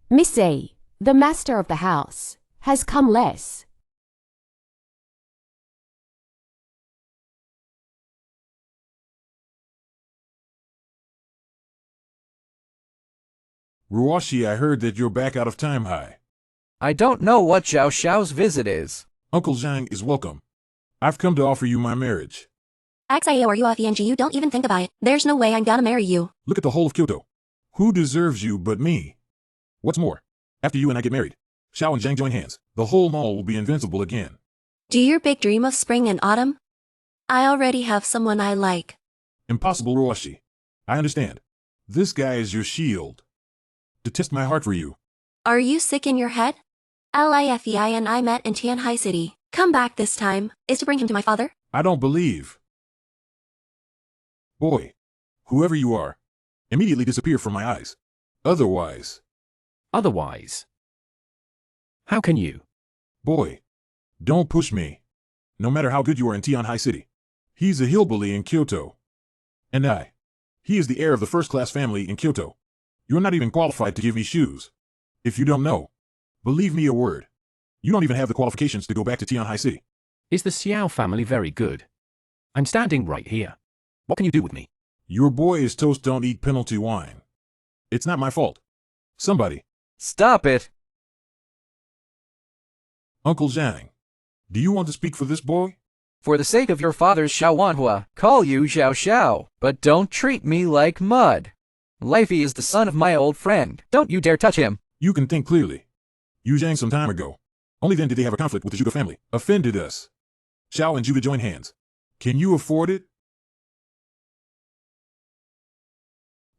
Miss A, the master of the house, has come less. Ruashi, I heard that you're back out of time high. I don't know what Xiao's visit is. Uncle Zhang is welcome. I've come to offer you my marriage. XIO or UFENG, you don't even think about it. There's no way I'm gonna marry you. Look at the whole of Kyoto. Who deserves you but me? What's more, after you and I get married, Xiao and Zhang join hands. The whole mall will be invincible again. Do your big dream of spring and autumn? I already have someone I like. Impossible, Ruashi. I understand. This guy is your shield. To test my heart for you. Are you sick in your head? Li Fei and I met in Tianhai City. Come back this time, is to bring him to my father? I don't believe. Boy, whoever you are, immediately disappear from my eyes. Otherwise. Otherwise. How can you? Boy, don't push me. No matter how good you are in Tianhai City. He's a hillbilly in Kyoto. And he is the heir of the first-class family in Kyoto. You're not even qualified to give me shoes. If you don't know, believe me a word. You don't even have the qualifications to go back to Tianhai City. Is the Xiao family very good? I'm standing right here. What can you do with me? Your boy is toast, don't eat penalty wine. It's not my fault. Somebody. Stop it. Uncle Zhang, do you want to speak for this boy? For the sake of your father's Xiao Wanhua, call you Xiao, but don't treat me like mud. Li Fei is the son of my old friend. Don't you dare touch him. You can think clearly. You Zhang some time ago. Only then did they have a conflict with the Zhuge family. Offended us. Xiao and Zhuge join hands. Can you afford it?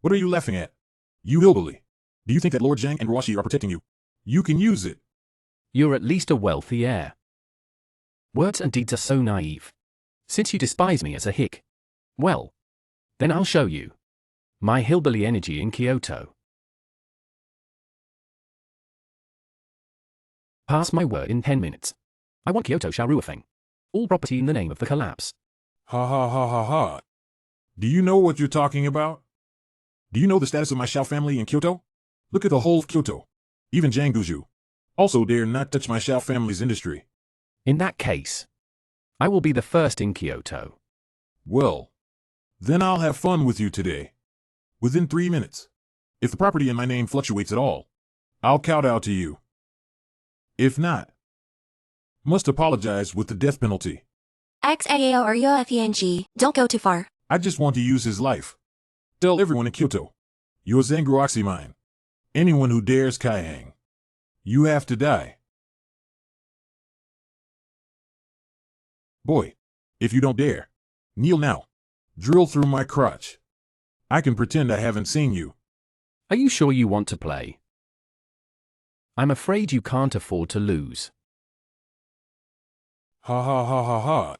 What are you laughing at? You hillbilly. Do you think that Lord Zhang and Ruashi are protecting you? You can use it. You're at least a wealthy heir. Words and deeds are so naive. Since you despise me as a hick, well, then I'll show you my hillbilly energy in Kyoto. Pass my word in 10 minutes. I want Kyoto Shaoruafeng. All property in the name of the collapse. Ha ha ha ha ha. Do you know what you're talking about? Do you know the status of my Xiao family in Kyoto? Look at the whole of Kyoto. Even Zhang Guju. Also dare not touch my Xiao family's industry. In that case, I will be the first in Kyoto. Well, then I'll have fun with you today. Within 3 minutes. If the property in my name fluctuates at all, I'll kowtow to you. If not, must apologize with the death penalty. XAO or UFENG, don't go too far. I just want to use his life. Tell everyone in Kyoto, you're Zangruoxi mine. Anyone who dares Kaihang, you have to die. Boy, if you don't dare, kneel now. Drill through my crotch. I can pretend I haven't seen you. Are you sure you want to play? I'm afraid you can't afford to lose. Ha ha ha ha ha.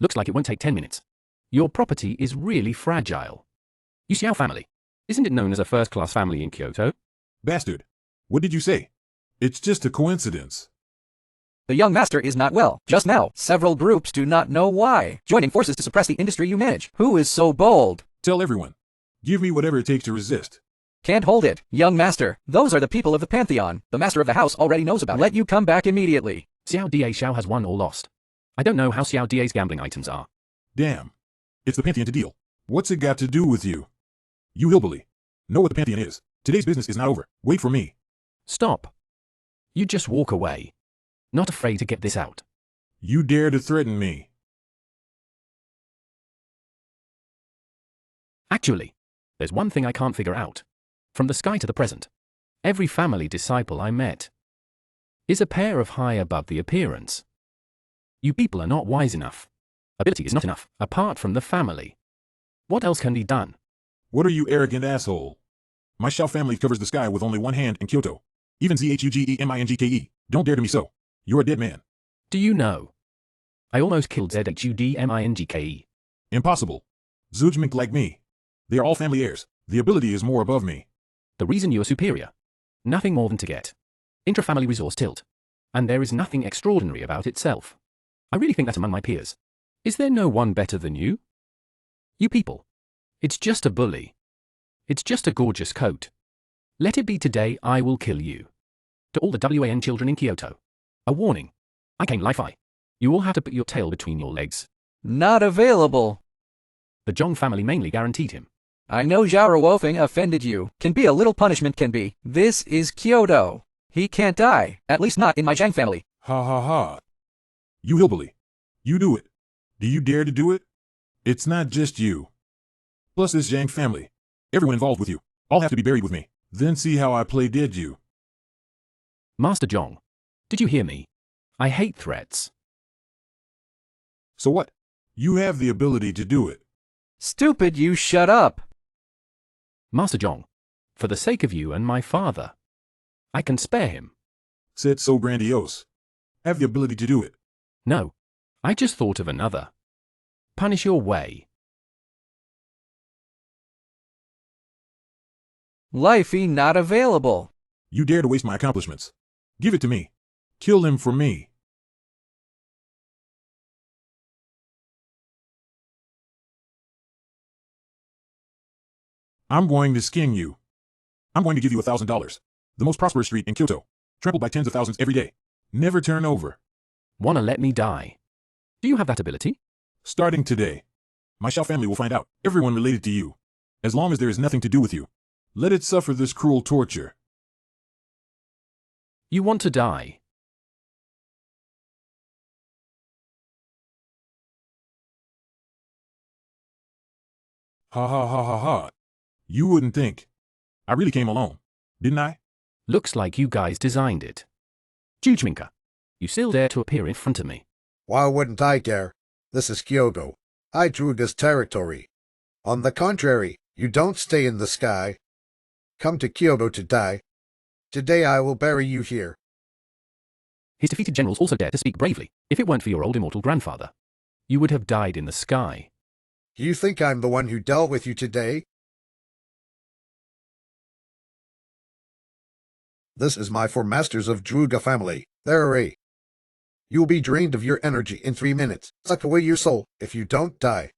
Looks like it won't take 10 minutes. Your property is really fragile. You Xiao family. Isn't it known as a first-class family in Kyoto? Bastard. What did you say? It's just a coincidence. The young master is not well. Just now, several groups do not know why, joining forces to suppress the industry you manage. Who is so bold? Tell everyone. Give me whatever it takes to resist. Can't hold it, young master. Those are the people of the Pantheon. The master of the house already knows about it. Let you come back immediately. Xiao Da Xiao has won or lost. I don't know how Xiao Da's gambling items are. Damn. It's the Pantheon to deal. What's it got to do with you? You hillbilly. Know what the Pantheon is. Today's business is not over. Wait for me. Stop. You just walk away. Not afraid to get this out. You dare to threaten me. Actually, there's one thing I can't figure out. From the sky to the present, every family disciple I met is a pair of high above the appearance. You people are not wise enough. Ability is not enough, apart from the family. What else can be done? What are you, arrogant asshole? My Xiao family covers the sky with only one hand in Kyoto. Even Zhugmingke. Don't dare to me so. You're a dead man. Do you know? I almost killed Zhugmingke. Impossible. Zhuge Mingu like me. They are all family heirs. The ability is more above me. The reason you are superior. Nothing more than to get intra-family resource tilt. And there is nothing extraordinary about itself. I really think that among my peers. Is there no one better than you? You people. It's just a bully. It's just a gorgeous coat. Let it be today I will kill you. To all the WAN children in Kyoto. A warning. I came Li Fei. You all have to put your tail between your legs. Not available. The Zhang family mainly guaranteed him. I know Zhao Ruofeng offended you. Can be a little punishment can be. This is Kyoto. He can't die. At least not in my Zhang family. Ha ha ha. You hillbilly. You do it. Do you dare to do it? It's not just you. Plus this Zhang family. Everyone involved with you. All have to be buried with me. Then see how I play dead you. Master Zhang. Did you hear me? I hate threats. So what? You have the ability to do it. Stupid, you shut up. Master Zhang. For the sake of you and my father. I can spare him. Said so grandiose. Have the ability to do it. No. I just thought of another. Punish your way. Li Fei not available. You dare to waste my accomplishments. Give it to me. Kill him for me. I'm going to skin you. I'm going to give you $1,000. The most prosperous street in Kyoto. Trampled by tens of thousands every day. Never turn over. Wanna let me die? Do you have that ability? Starting today. My Xiao family will find out. Everyone related to you. As long as there is nothing to do with you. Let it suffer this cruel torture. You want to die? Ha ha ha ha ha. You wouldn't think. I really came alone, didn't I? Looks like you guys designed it. Zhuge Mingu, you still dare to appear in front of me? Why wouldn't I dare? This is Kyoto. I drew this territory. On the contrary, you don't stay in the sky. Come to Kyoto to die. Today I will bury you here. His defeated generals also dare to speak bravely. If it weren't for your old immortal grandfather, you would have died in the sky. You think I'm the one who dealt with you today? This is my four masters of Zhuge family. There are 8. You'll be drained of your energy in 3 minutes. Suck away your soul if you don't die.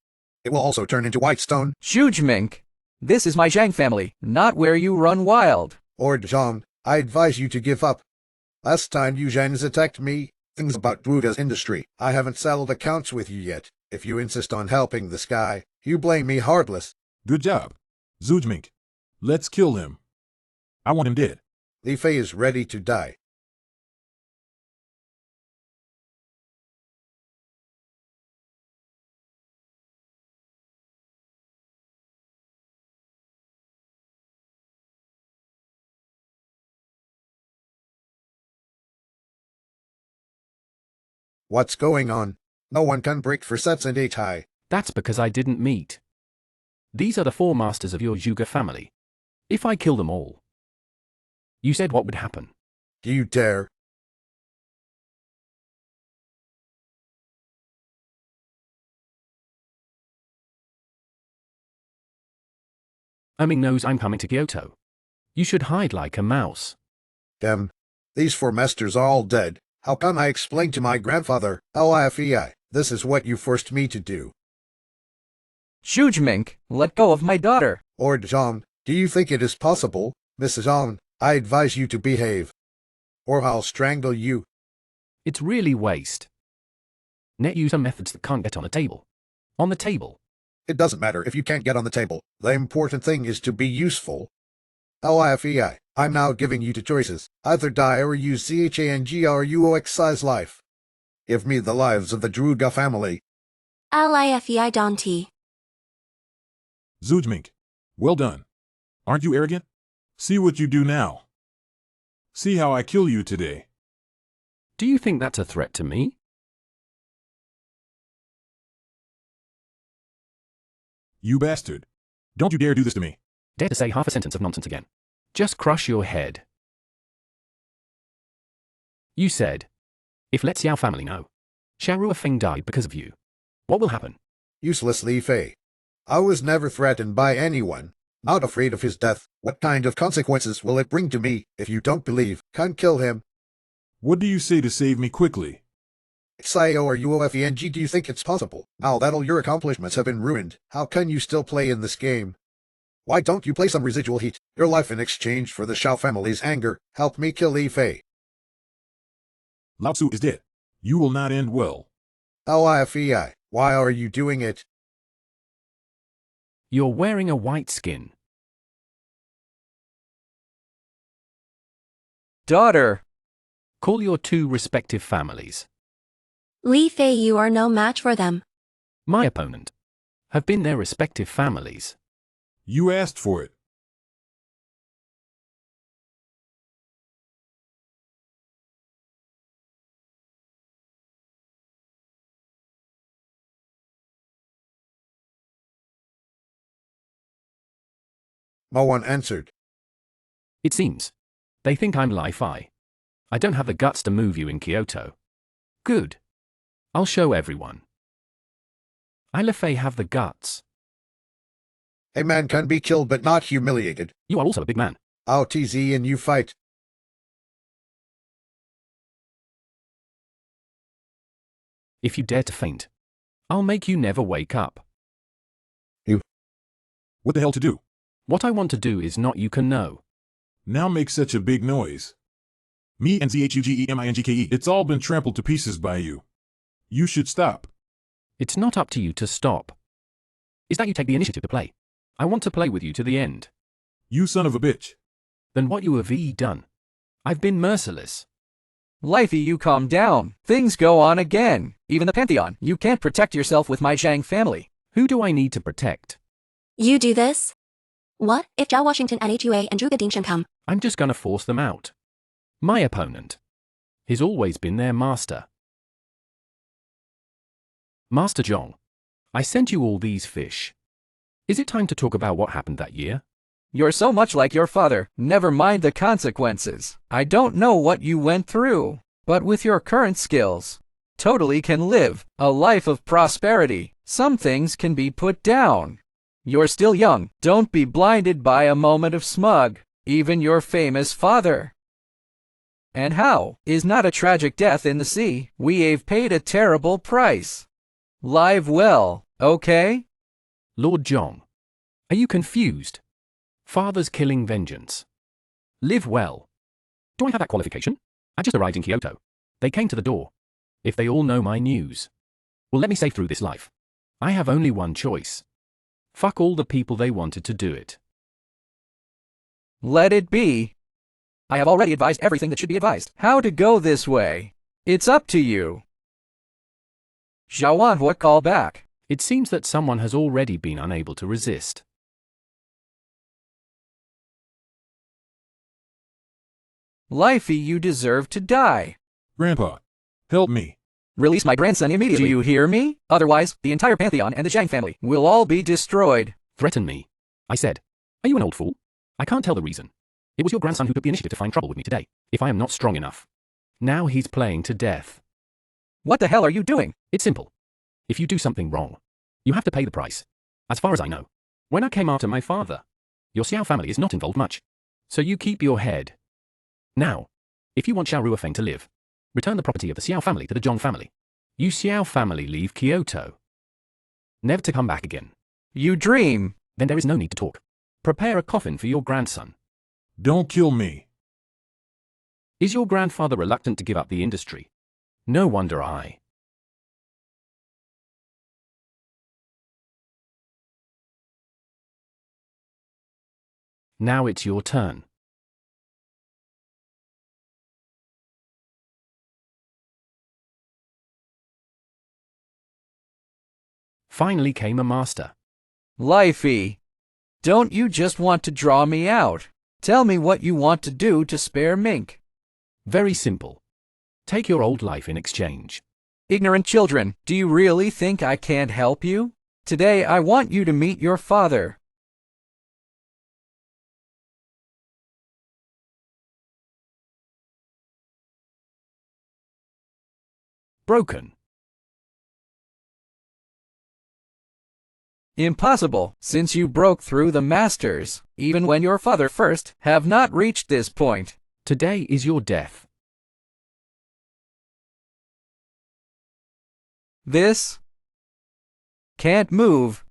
It will also turn into white stone. Zhuge Mingu. This is my Zhang family, not where you run wild. Lord Zhang, I advise you to give up. Last time you Zhangs attacked me, things about Zhuge's industry. I haven't settled accounts with you yet. If you insist on helping this guy, you blame me heartless. Good job. Zhuge Mingu. Let's kill him. I want him dead. Li Fei is ready to die. What's going on? No one can break for sets and 8 high. That's because I didn't meet. These are the 4 masters of your Zhuge family. If I kill them all, you said what would happen. Do you dare? Ming knows I'm coming to Kyoto. You should hide like a mouse. Damn. These four masters are all dead. How can I explain to my grandfather, Li Fei, this is what you forced me to do? Zhuge Mingu, let go of my daughter. Lord Zhang, do you think it is possible? Mrs. Zhang, I advise you to behave, or I'll strangle you. It's really waste. Net user methods that can't get on the table. On the table. It doesn't matter if you can't get on the table. The important thing is to be useful. Li Fei, I'm now giving you two choices. Either die or use Zhang life. Give me the lives of the Zhuge family. Li Fei Dante. Zhuge Mingu. Well done. Aren't you arrogant? See what you do now. See how I kill you today. Do you think that's a threat to me? You bastard. Don't you dare do this to me. Dare to say half a sentence of nonsense again. Just crush your head. You said, if let Xiao family know, Xiao Feng died because of you. What will happen? Useless Li Fei. I was never threatened by anyone. Not afraid of his death. What kind of consequences will it bring to me? If you don't believe, can't kill him. What do you say to save me quickly? Xiao or UOFENG, do you think it's possible? Now that all your accomplishments have been ruined, how can you still play in this game? Why don't you play some residual heat? Your life in exchange for the Xiao family's anger. Help me kill Li Fei. Lao Tzu is dead. You will not end well. Li Fei, why are you doing it? You're wearing a white skin. Daughter. Call your two respective families. Li Fei, you are no match for them. My opponent. Have been their respective families. You asked for it. No one answered. It seems. They think I'm Li Fei. I don't have the guts to move you in Kyoto. Good. I'll show everyone. I Li Fei have the guts. A man can be killed but not humiliated. You are also a big man. I'll TZ and you fight. If you dare to faint, I'll make you never wake up. You. What the hell to do? What I want to do is not you can know. Now make such a big noise. Me and ZHUGEMINGKE, it's all been trampled to pieces by you. You should stop. It's not up to you to stop. Is that you take the initiative to play? I want to play with you to the end. You son of a bitch. Then what you have done? I've been merciless. Li Fei, you calm down. Things go on again. Even the Pantheon. You can't protect yourself with my Zhang family. Who do I need to protect? You do this? What if Zhao Washington and HUA and Zhuge Dingshan come? I'm just gonna force them out. My opponent. He's always been their master. Master Zhang, I sent you all these fish. Is it time to talk about what happened that year? You're so much like your father. Never mind the consequences. I don't know what you went through, but with your current skills, totally can live a life of prosperity. Some things can be put down. You're still young. Don't be blinded by a moment of smug. Even your famous father. And how is not a tragic death in the sea? We've paid a terrible price. Live well, okay? Lord Zhang, are you confused? Father's killing vengeance. Live well. Do I have that qualification? I just arrived in Kyoto. They came to the door. If they all know my news. Well, let me say through this life. I have only one choice. Fuck all the people they wanted to do it. Let it be. I have already advised everything that should be advised. How to go this way. It's up to you. Wan Hua call back. It seems that someone has already been unable to resist. Li Fei, you deserve to die. Grandpa, help me. Release my grandson immediately. Do you hear me? Otherwise, the entire Pantheon and the Zhang family will all be destroyed. Threaten me. I said. Are you an old fool? I can't tell the reason. It was your grandson who took the initiative to find trouble with me today. If I am not strong enough. Now he's playing to death. What the hell are you doing? It's simple. If you do something wrong, you have to pay the price. As far as I know. When I came after my father, Your Xiao family is not involved much. So you keep your head. Now, if you want Xiao Ruofeng to live, return the property of the Xiao family to the Zhang family. You Xiao family leave Kyoto, never to come back again. You dream. Then there is no need to talk. Prepare a coffin for your grandson. Don't kill me. Is your grandfather reluctant to give up the industry? No wonder I. Now it's your turn. Finally came a master. Li Fei, don't you just want to draw me out? Tell me what you want to do to spare Mink. Very simple. Take your old life in exchange. Ignorant children, do you really think I can't help you? Today I want you to meet your father. Broken. Impossible, since you broke through the masters, even when your father first have not reached this point. Today is your death. This can't move.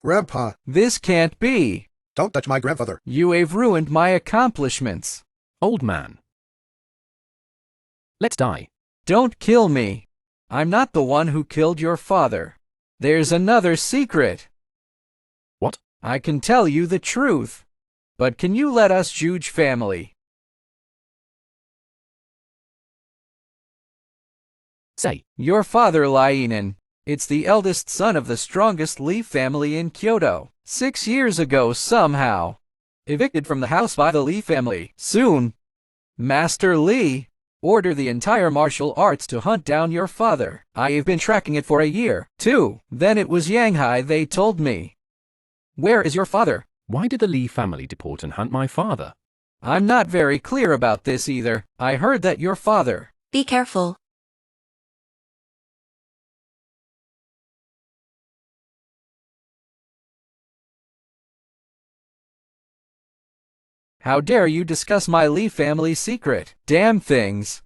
Grandpa, This can't be. don't touch my grandfather. You have ruined my accomplishments. Old man. Let's die. Don't kill me. I'm not the one who killed your father. There's another secret. What? I can tell you the truth. But can you let us Zhuge family? Say. Your father Liaonan. It's the eldest son of the strongest Li family in Kyoto. 6 years ago somehow. Evicted from the house by the Li family. Soon. Master Li. Order the entire martial arts to hunt down your father. I have been tracking it for a year, too. Then it was Yanghai they told me. Where is your father? Why did the Li family deport and hunt my father? I'm not very clear about this either. I heard that your father. Be careful. How dare you discuss my Li family secret? Damn things.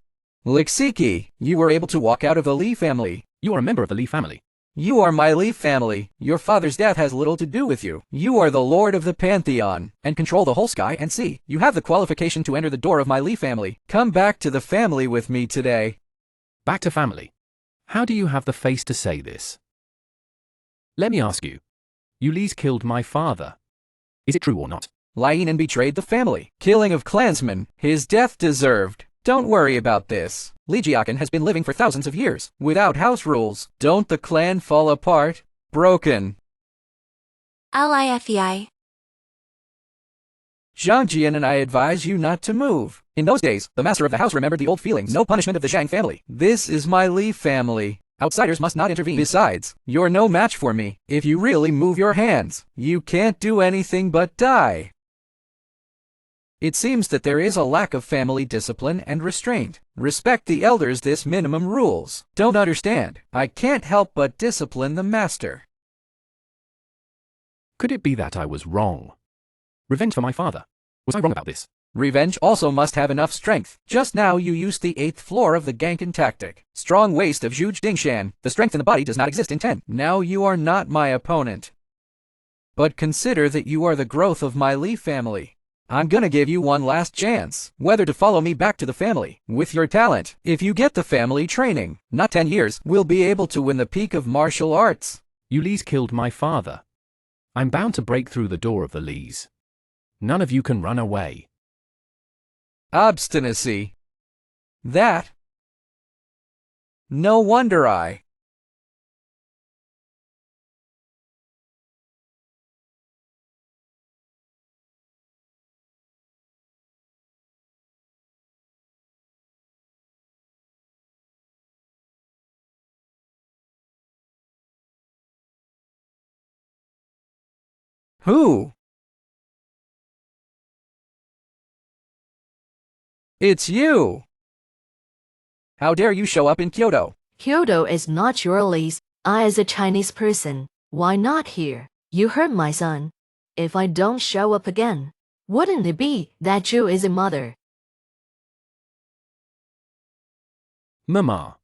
Lixiki, you were able to walk out of the Li family. You are a member of the Li family. You are my Li family. Your father's death has little to do with you. You are the lord of the pantheon, and control the whole sky and sea. You have the qualification to enter the door of my Li family. Come back to the family with me today. Back to family. How do you have the face to say this? Let me ask you. You Li's killed my father. Is it true or not? Liaonan betrayed the family. Killing of clansmen. His death deserved. Don't worry about this. Li Jiakan has been living for thousands of years, without house rules. Don't the clan fall apart? Broken. Lifei. Zhang and I advise you not to move. In those days, the master of the house remembered the old feelings. No punishment of the Zhang family. This is my Li family. Outsiders must not intervene. Besides, you're no match for me. If you really move your hands, you can't do anything but die. It seems that there is a lack of family discipline and restraint. Respect the elders. This minimum rules. Don't understand. I can't help but discipline the master. Could it be that I was wrong? Revenge for my father. Was I wrong about this? Revenge also must have enough strength. Just now you used the 8th floor of the Gankan tactic. Strong waist of Zhuge Dingshan. The strength in the body does not exist in 10. Now you are not my opponent. But consider that you are the growth of my Li family. I'm gonna give you one last chance, whether to follow me back to the family. With your talent, if you get the family training, not 10 years, we'll be able to win the peak of martial arts. You Li's killed my father. I'm bound to break through the door of the Li's. None of you can run away. Obstinacy. That. No wonder I. Who? It's you! How dare you show up in Kyoto? Kyoto is not your lease. I, as a Chinese person, why not here? You hurt my son. If I don't show up again, wouldn't it be that Zhu is a mother? Mama.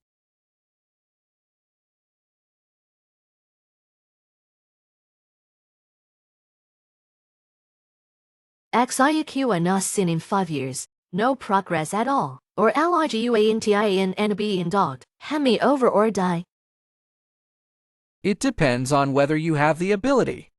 XIUQ and not seen in 5 years. No progress at all. Or LIGUANTIN and be in dog. Hand me over or die. It depends on whether you have the ability.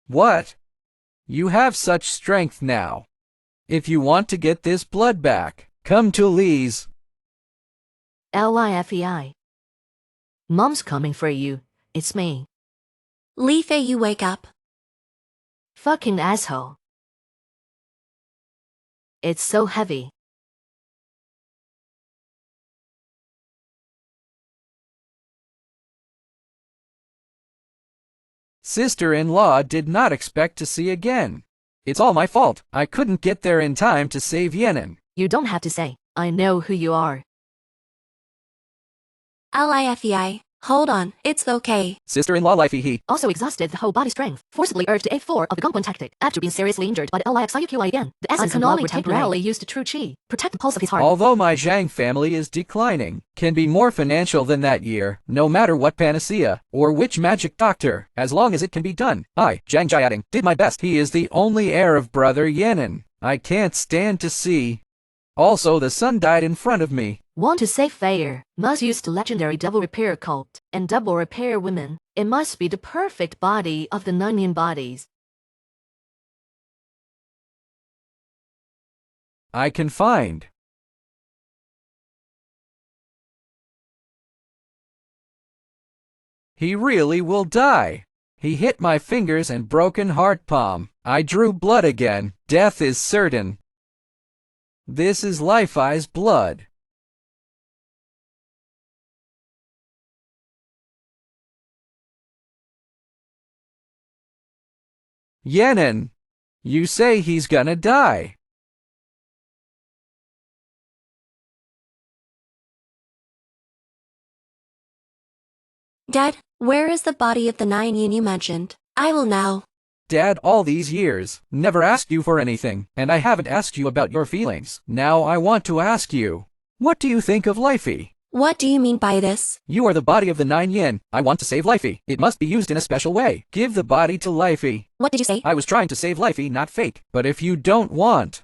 What? You have such strength now. If you want to get this blood back, come to Li's. LIFEI. Mom's coming for you. It's me. Li Fei, you wake up. Fucking asshole. It's so heavy. Sister-in-law did not expect to see again. It's all my fault. I couldn't get there in time to save Yenin. You don't have to say. I know who you are. LIFEI. Hold on, it's okay. Sister-in-law Li Fei. Also exhausted the whole body strength. Forcibly urged to A4 of the gunpoint tactic. After being seriously injured by the LIXIUQI again. The essence can only temporarily use the true chi. Protect the pulse of his heart. Although my Zhang family is declining, can be more financial than that year, no matter what panacea, or which magic doctor, as long as it can be done. I, Zhang Jiading, did my best. He is the only heir of brother Yenin. I can't stand to see. Also, the son died in front of me. Want to save Feiyun, must use the legendary double repair cult and double repair women. It must be the perfect body of the 9 yin bodies. I can find. He really will die. He hit my fingers and broken heart palm. I drew blood again. Death is certain. This is Li Fei's blood. Yenin, you say he's gonna die. Dad, where is the body of the 9 yin you mentioned? I will now. Dad, all these years, never asked you for anything, and I haven't asked you about your feelings. Now I want to ask you, what do you think of Li Fei? What do you mean by this? You are the body of the 9 yin. I want to save Li Fei. It must be used in a special way. Give the body to Li Fei. What did you say? I was trying to save Li Fei, not fake. But if you don't want,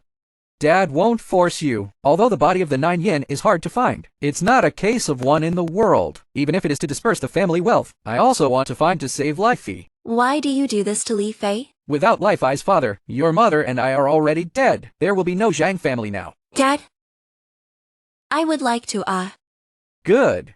Dad won't force you. Although the body of the 9 yin is hard to find, it's not a case of one in the world. Even if it is to disperse the family wealth, I also want to find to save Li Fei. Why do you do this to Li Fei? Without Li Fei's father, your mother and I are already dead. There will be no Zhang family now. Dad? I would like to, Good.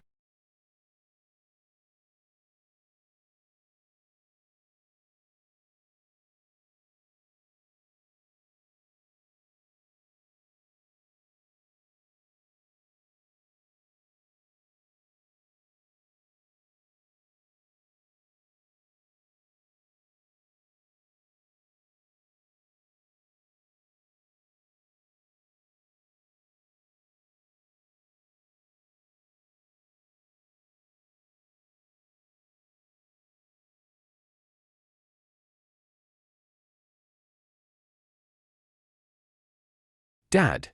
Dad.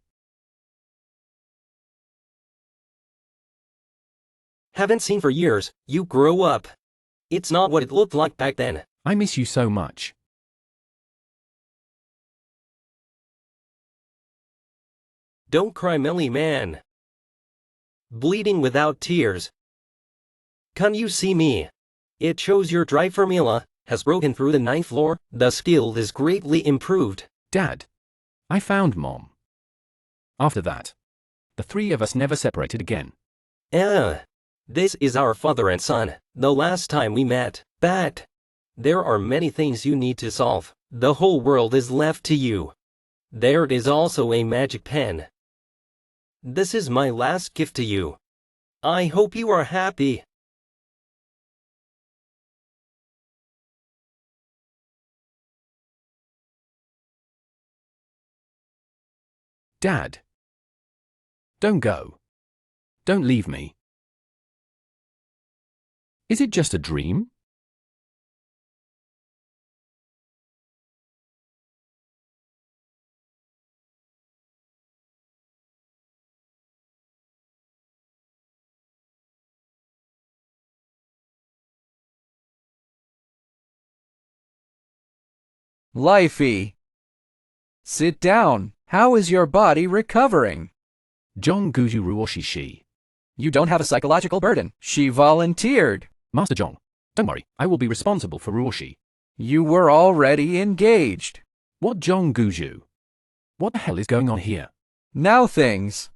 Haven't seen for years. You grow up. It's not what it looked like back then. I miss you so much. Don't cry, Melly man. Bleeding without tears. Can you see me? It shows your drive formula has broken through the 9th floor. The skill is greatly improved. Dad. I found Mom. After that, the 3 of us never separated again. This is our father and son. The last time we met. But there are many things you need to solve. The whole world is left to you. There is also a magic pen. This is my last gift to you. I hope you are happy. Dad. Don't go. Don't leave me. Is it just a dream? Li Fei. Sit down. How is your body recovering? Zhang Guju Ruoshi Shi. You don't have a psychological burden. She volunteered. Master Zhang, don't worry, I will be responsible for Ruoshi. You were already engaged. What Zhang Guju? What the hell is going on here? Now things.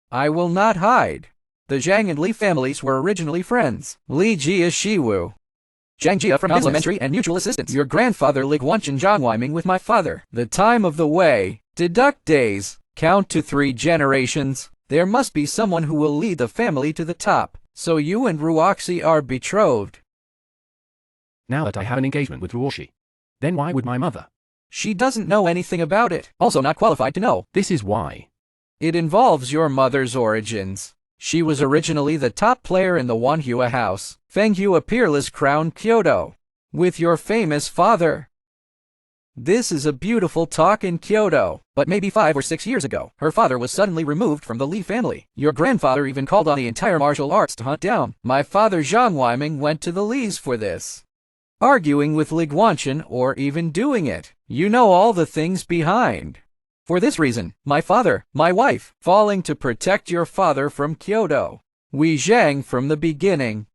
I will not hide. The Zhang and Li families were originally friends. Li Jia Shiwu. Zhang Jia from Complementary and Mutual Assistance. Your grandfather Li Guanchen Zhang with my father. The time of the way. Deduct days. Count to 3 generations. There must be someone who will lead the family to the top. So you and Ruoxi are betrothed. Now that I have an engagement with Ruoshi, then why would my mother? She doesn't know anything about it. Also not qualified to know. This is why. It involves your mother's origins. She was originally the top player in the Wan Hua house. Feng Hua Peerless crowned Kyoto. With your famous father. This is a beautiful talk in Kyoto, but maybe 5 or 6 years ago, her father was suddenly removed from the Li family. Your grandfather even called on the entire martial arts to hunt down. My father Zhang Weiming went to the Lis for this. Arguing with Li Guanchen or even doing it. You know all the things behind. For this reason, my father, my wife, falling to protect your father from Kyoto. We Zhang from the beginning.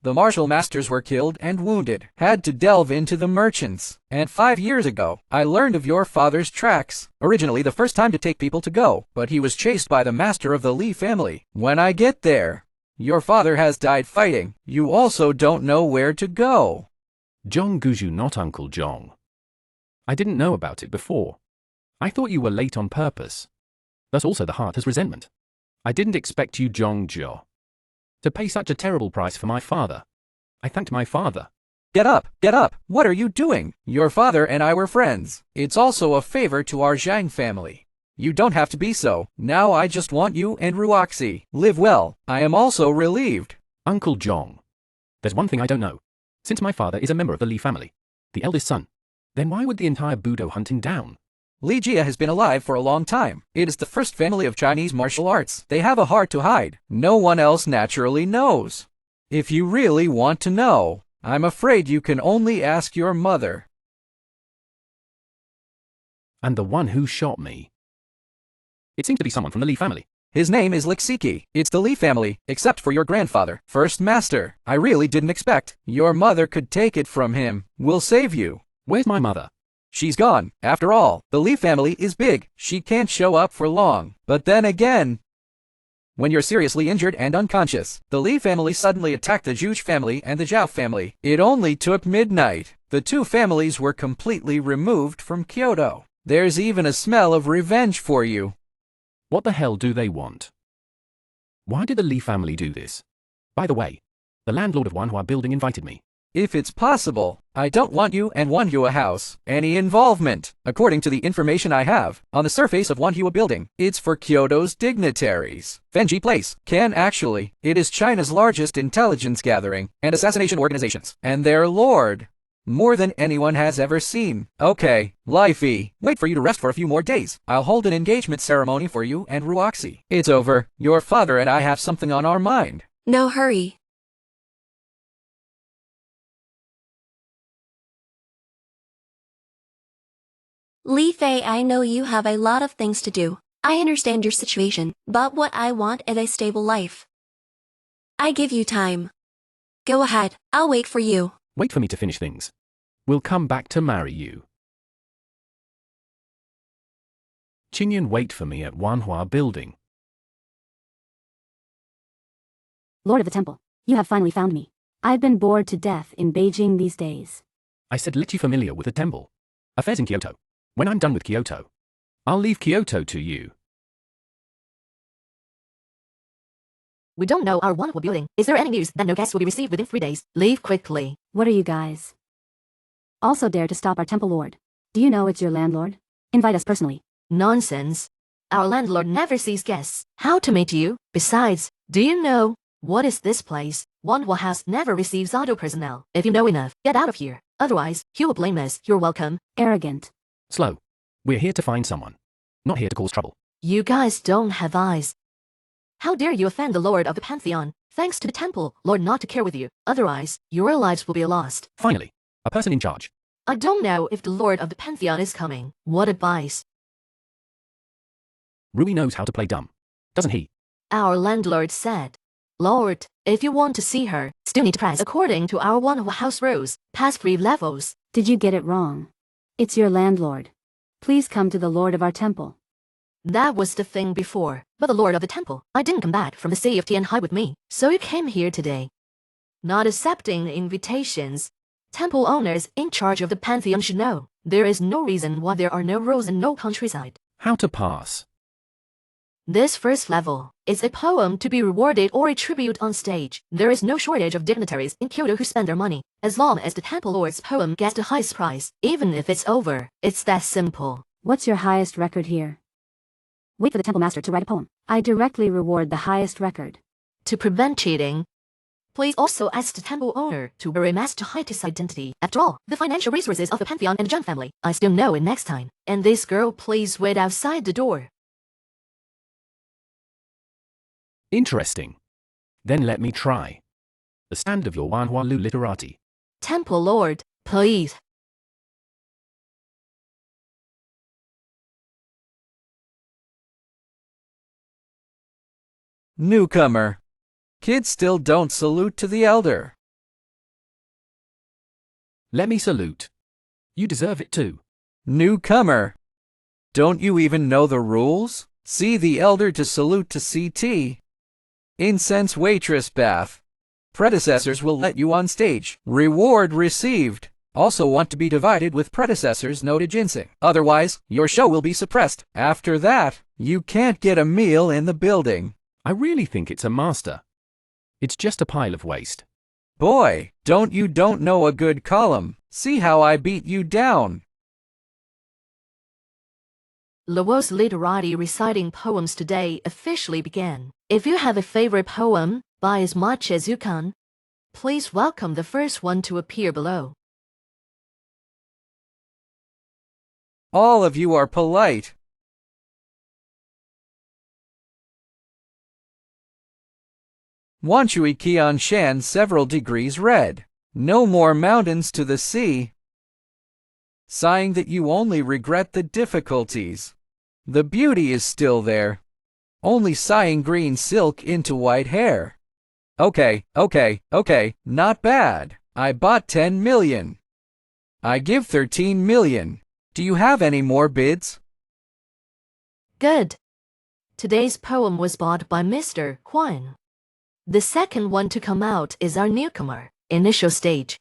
The martial masters were killed and wounded, had to delve into the merchants. And 5 years ago, I learned of your father's tracks. Originally the first time to take people to go, but he was chased by the master of the Li family. When I get there, your father has died fighting. You also don't know where to go. Zhang Guju, not Uncle Zhang. I didn't know about it before. I thought you were late on purpose. Thus also the heart has resentment. I didn't expect you, Zhang Zhou, to pay such a terrible price for my father. I thanked my father. Get up, get up. What are you doing? Your father and I were friends. It's also a favor to our Zhang family. You don't have to be so. Now I just want you and Ruoxi. Live well. I am also relieved. Uncle Zhang. There's one thing I don't know. Since my father is a member of the Li family, the eldest son, then why would the entire Budo hunt him down? Li Jia has been alive for a long time. It is the first family of Chinese martial arts. They have a heart to hide. No one else naturally knows. If you really want to know, I'm afraid you can only ask your mother. And the one who shot me. It seems to be someone from the Li family. His name is Lixiki. It's the Li family, except for your grandfather, first master. I really didn't expect your mother could take it from him. We'll save you. Where's my mother? She's gone. After all, the Li family is big. She can't show up for long. But then again, when you're seriously injured and unconscious, the Li family suddenly attacked the Zhuge family and the Zhao family. It only took midnight. The 2 families were completely removed from Kyoto. There's even a smell of revenge for you. What the hell do they want? Why did the Li family do this? By the way, the landlord of Wan Hua Building invited me. If it's possible, I don't want you and Wan Hua House any involvement. According to the information I have, on the surface of Wan Hua Building, it's for Kyoto's dignitaries. Fenji Place can actually. It is China's largest intelligence gathering and assassination organizations. And their lord. More than anyone has ever seen. Okay, Li Fei, wait for you to rest for a few more days. I'll hold an engagement ceremony for you and Ruoxi. It's over. Your father and I have something on our mind. No hurry. Li Fei, I know you have a lot of things to do. I understand your situation, but what I want is a stable life. I give you time. Go ahead, I'll wait for you. Wait for me to finish things. We'll come back to marry you. Qingyan, wait for me at Wan Hua Building. Lord of the Temple, you have finally found me. I've been bored to death in Beijing these days. I said let you familiar with the temple. Affairs in Kyoto. When I'm done with Kyoto, I'll leave Kyoto to you. We don't know our Wan Hua Building. Is there any news that no guests will be received within 3 days? Leave quickly. What are you guys? Also dare to stop our temple lord. Do you know it's your landlord? Invite us personally. Nonsense. Our landlord never sees guests. How to meet you? Besides, do you know what is this place? Wan Hua House never receives auto personnel. If you know enough, get out of here. Otherwise, he will blame us. You're welcome. Arrogant. Slow. We're here to find someone. Not here to cause trouble. You guys don't have eyes. How dare you offend the Lord of the Pantheon? Thanks to the temple Lord not to care with you. Otherwise, your lives will be lost. Finally, a person in charge. I don't know if the Lord of the Pantheon is coming. What advice? Rui knows how to play dumb. Doesn't he? Our landlord said, Lord, if you want to see her, still need to press according to our Wan Hua House rules. Pass 3 levels. Did you get it wrong? It's your landlord. Please come to the Lord of our temple. That was the thing before, but the Lord of the Temple, I didn't come back from the city of Tianhai with me, so you came here today. Not accepting invitations. Temple owners in charge of the Pantheon should know, there is no reason why there are no rules in no countryside. How to pass? This first level is a poem to be rewarded or a tribute on stage. There is no shortage of dignitaries in Kyoto who spend their money, as long as the Temple Lord's poem gets the highest prize, even if it's over. It's that simple. What's your highest record here? Wait for the temple master to write a poem. I directly reward the highest record. To prevent cheating, please also ask the temple owner to wear a mask to hide his identity. After all, the financial resources of the Pantheon and the Zhang family, I still know it next time. And this girl, please wait outside the door. Interesting. Then let me try. The stand of your Wan Hua Lu literati. Temple Lord, please. Newcomer. Kids still don't salute to the elder. Let me salute. You deserve it too. Newcomer. Don't you even know the rules? See the elder to salute to CT. Incense waitress bath. Predecessors will let you on stage. Reward received. Also want to be divided with predecessors no to ginseng. Otherwise, your show will be suppressed. After that, you can't get a meal in the building. I really think it's a master. It's just a pile of waste. Boy, don't know a good column. See how I beat you down. Luo's literati reciting poems today officially began. If you have a favorite poem, buy as much as you can. Please welcome the first one to appear below. All of you are polite. Wanshui Qian Shan several degrees red. No more mountains to the sea. Sighing that you only regret the difficulties. The beauty is still there. Only sighing green silk into white hair. Okay, not bad. I bought 10 million. I give 13 million. Do you have any more bids? Good. Today's poem was bought by Mr. Huan. The second one to come out is our newcomer, initial stage.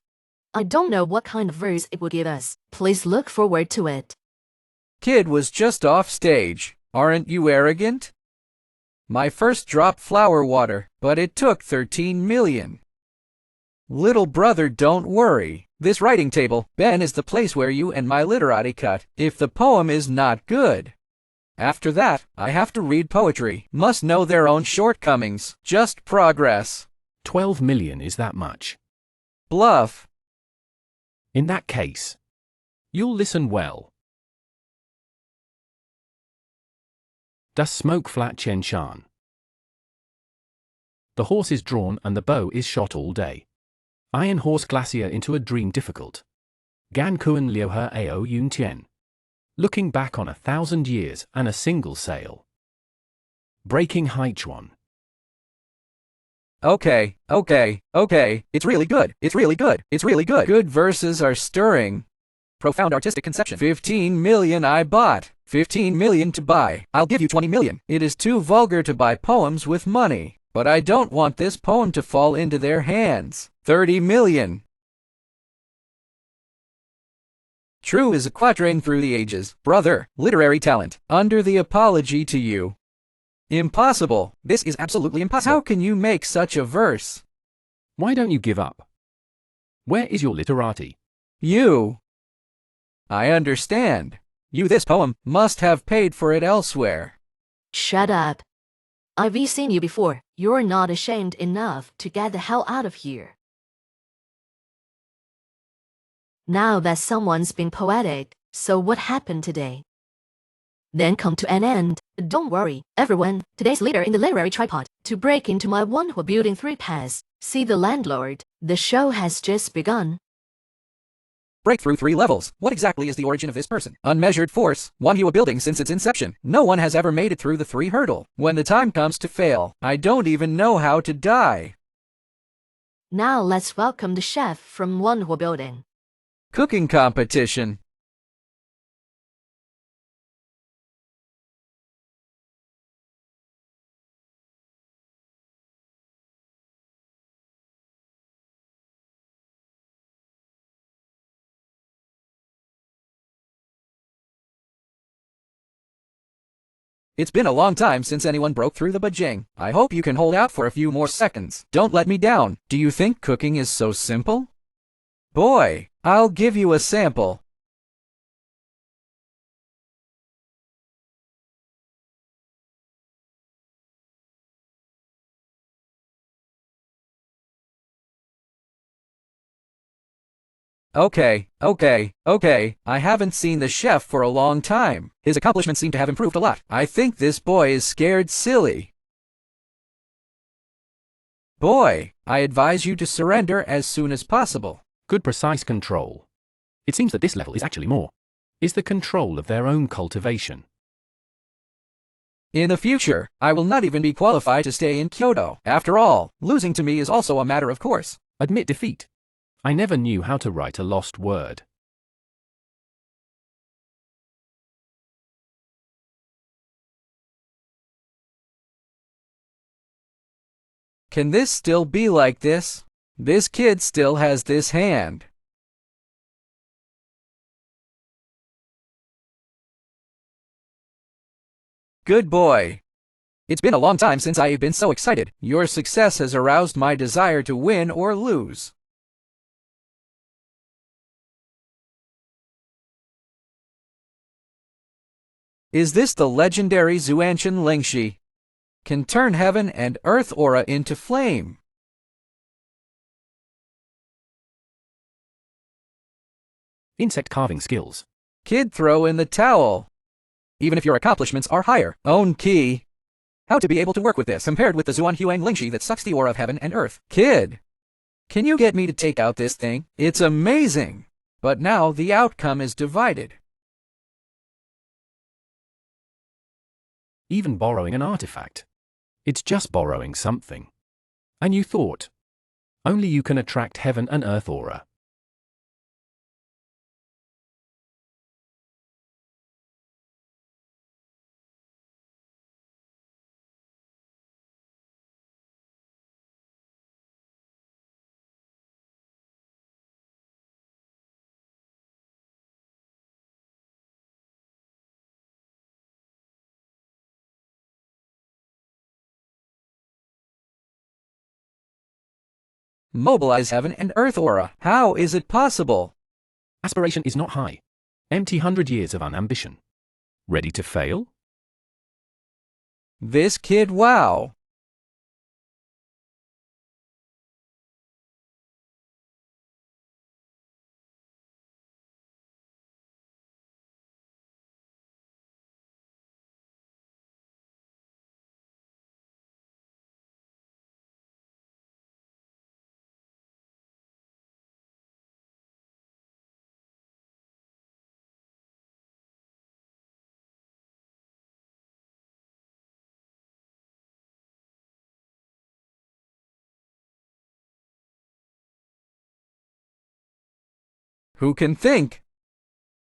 I don't know what kind of verse it will give us. Please look forward to it. Kid was just off stage. Aren't you arrogant? My first dropped flower water, but it took 13 million. Little brother, don't worry. This writing table, Ben, is the place where you and my literati cut if the poem is not good. After that, I have to read poetry. Must know their own shortcomings. Just progress. 12 million is that much. Bluff. In that case, you'll listen well. Das Smoke Flat Chen Shan. The horse is drawn and the bow is shot all day. Iron Horse Glacier into a dream difficult. Gan Kuan Liu He Ao Yun Tian. Looking back on 1,000 years and a single sail. Breaking Haichuan. Okay. It's really good. Good verses are stirring. Profound artistic conception. 15 million I bought. 15 million to buy. I'll give you 20 million. It is too vulgar to buy poems with money. But I don't want this poem to fall into their hands. 30 million. True is a quatrain through the ages. Brother, literary talent. Under the apology to you. Impossible. This is absolutely impossible. How can you make such a verse? Why don't you give up? Where is your literati? You. I understand. You this poem must have paid for it elsewhere. Shut up. I've seen you before. You're not ashamed enough to get the hell out of here. Now that someone's been poetic, so what happened today? Then come to an end. Don't worry, everyone. Today's leader in the literary tripod to break into my Wan Hua Building 3 pass. See the landlord. The show has just begun. Break through 3 levels. What exactly is the origin of this person? Unmeasured force. Wan Hua Building since its inception. No one has ever made it through the 3 hurdle. When the time comes to fail, I don't even know how to die. Now let's welcome the chef from Wan Hua Building. Cooking competition. It's been a long time since anyone broke through the Beijing. I hope you can hold out for a few more seconds. Don't let me down. Do you think cooking is so simple? Boy, I'll give you a sample. Okay. I haven't seen the chef for a long time. His accomplishments seem to have improved a lot. I think this boy is scared silly. Boy, I advise you to surrender as soon as possible. Good precise control. It seems that this level is actually more. Is the control of their own cultivation. In the future, I will not even be qualified to stay in Kyoto. After all, losing to me is also a matter of course. Admit defeat. I never knew how to write a lost word. Can this still be like this? This kid still has this hand. Good boy. It's been a long time since I've been so excited. Your success has aroused my desire to win or lose. Is this the legendary Zuanshan Lingxi? Can turn heaven and earth aura into flame. Insect carving skills. Kid, throw in the towel. Even if your accomplishments are higher. Own key. How to be able to work with this compared with the Zuanhuang Lingxi that sucks the aura of heaven and earth. Kid, can you get me to take out this thing? It's amazing. But now the outcome is divided. Even borrowing an artifact. It's just borrowing something. A new thought. Only you can attract heaven and earth aura. Mobilize heaven and earth aura. How is it possible? Aspiration is not high. Empty 100 years of unambition. Ready to fail? This kid, wow. Who can think?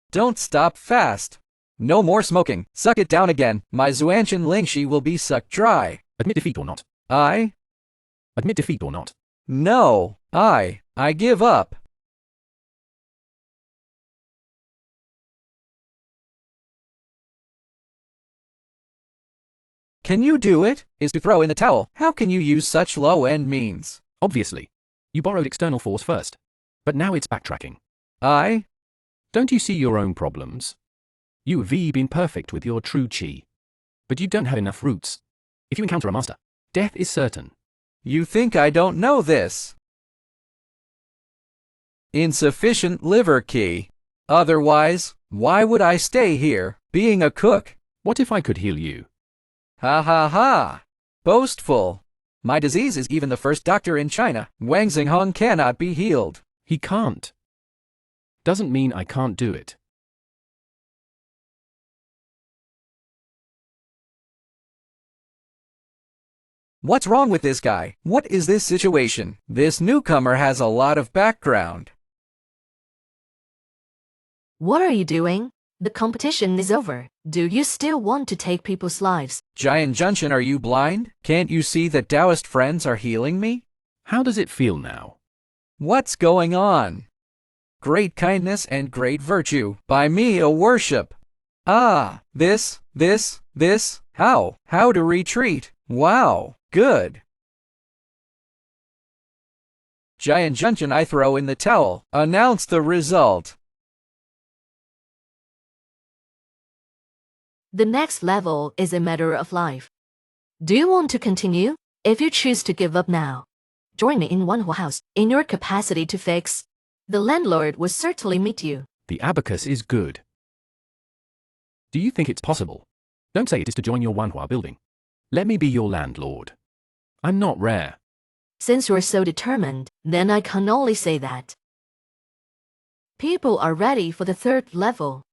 Don't stop fast. No more smoking. Suck it down again. My Zuanshan Lingxi will be sucked dry. Admit defeat or not. Admit defeat or not. No. I give up. Can you do it? Is to throw in the towel. How can you use such low-end means? Obviously. You borrowed external force first. But now it's backtracking. I? Don't you see your own problems? You have been perfect with your true chi. But you don't have enough roots. If you encounter a master, death is certain. You think I don't know this? Insufficient liver key. Otherwise, why would I stay here, being a cook? What if I could heal you? Ha ha ha! Boastful! My disease is even the first doctor in China. Wang Xinghong cannot be healed. He can't. Doesn't mean I can't do it. What's wrong with this guy? What is this situation? This newcomer has a lot of background. What are you doing? The competition is over. Do you still want to take people's lives? Giant Junction, are you blind? Can't you see that Taoist friends are healing me? How does it feel now? What's going on? Great kindness and great virtue. By me a worship. Ah, this. How to retreat. Wow, good. Giant Junction, I throw in the towel. Announce the result. The next level is a matter of life. Do you want to continue? If you choose to give up now, join me in Wan Hua House. In your capacity to fix, the landlord will certainly meet you. The abacus is good. Do you think it's possible? Don't say it is to join your Wan Hua Building. Let me be your landlord. I'm not rare. Since you're so determined, then I can only say that people are ready for the third level.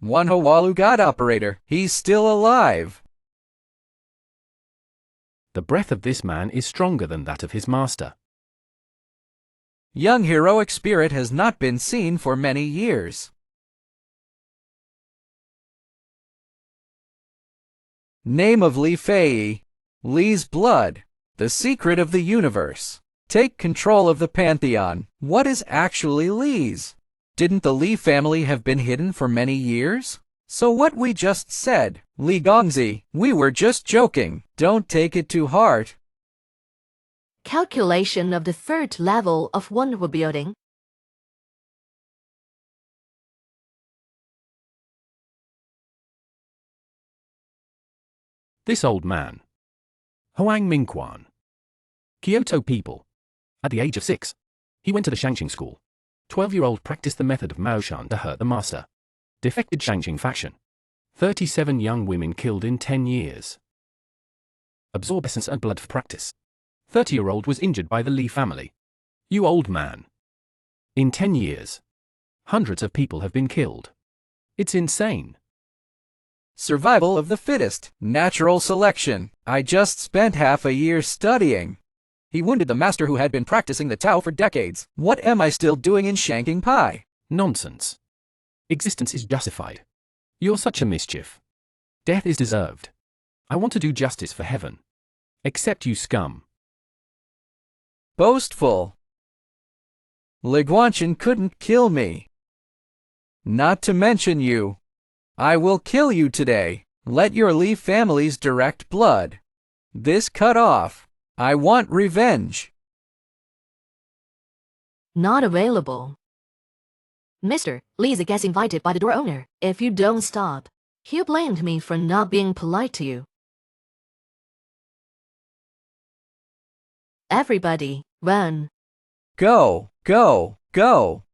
Wan Hua God operator. He's still alive. The breath of this man is stronger than that of his master. Young heroic spirit has not been seen for many years. Name of Li Fei. Li's blood. The secret of the universe. Take control of the pantheon. What is actually Li's? Didn't the Li family have been hidden for many years? So what we just said, Li Gongzi, we were just joking. Don't take it to heart. Calculation of the third level of Wan Hua Building. This old man. Huang Mingquan. Kyoto people. At the age of 6, he went to the Shangqing school. 12-year-old practiced the method of Maoshan to hurt the master. Defected Shangqing faction. 37 young women killed in 10 years. Absorb essence and blood for practice. 30-year-old was injured by the Li family. You old man. In 10 years, hundreds of people have been killed. It's insane. Survival of the fittest. Natural selection. I just spent half a year studying. He wounded the master who had been practicing the Tao for decades. What am I still doing in Shanking Pai? Nonsense. Existence is justified. You're such a mischief. Death is deserved. I want to do justice for heaven. Except you scum. Boastful. Li Guanchen couldn't kill me. Not to mention you. I will kill you today. Let your Li family's direct blood. This cut off. I want revenge. Not available. Mr. Li's a guest invited by the door owner. If you don't stop, he'll blame me for not being polite to you. Everybody, run. Go, go, go.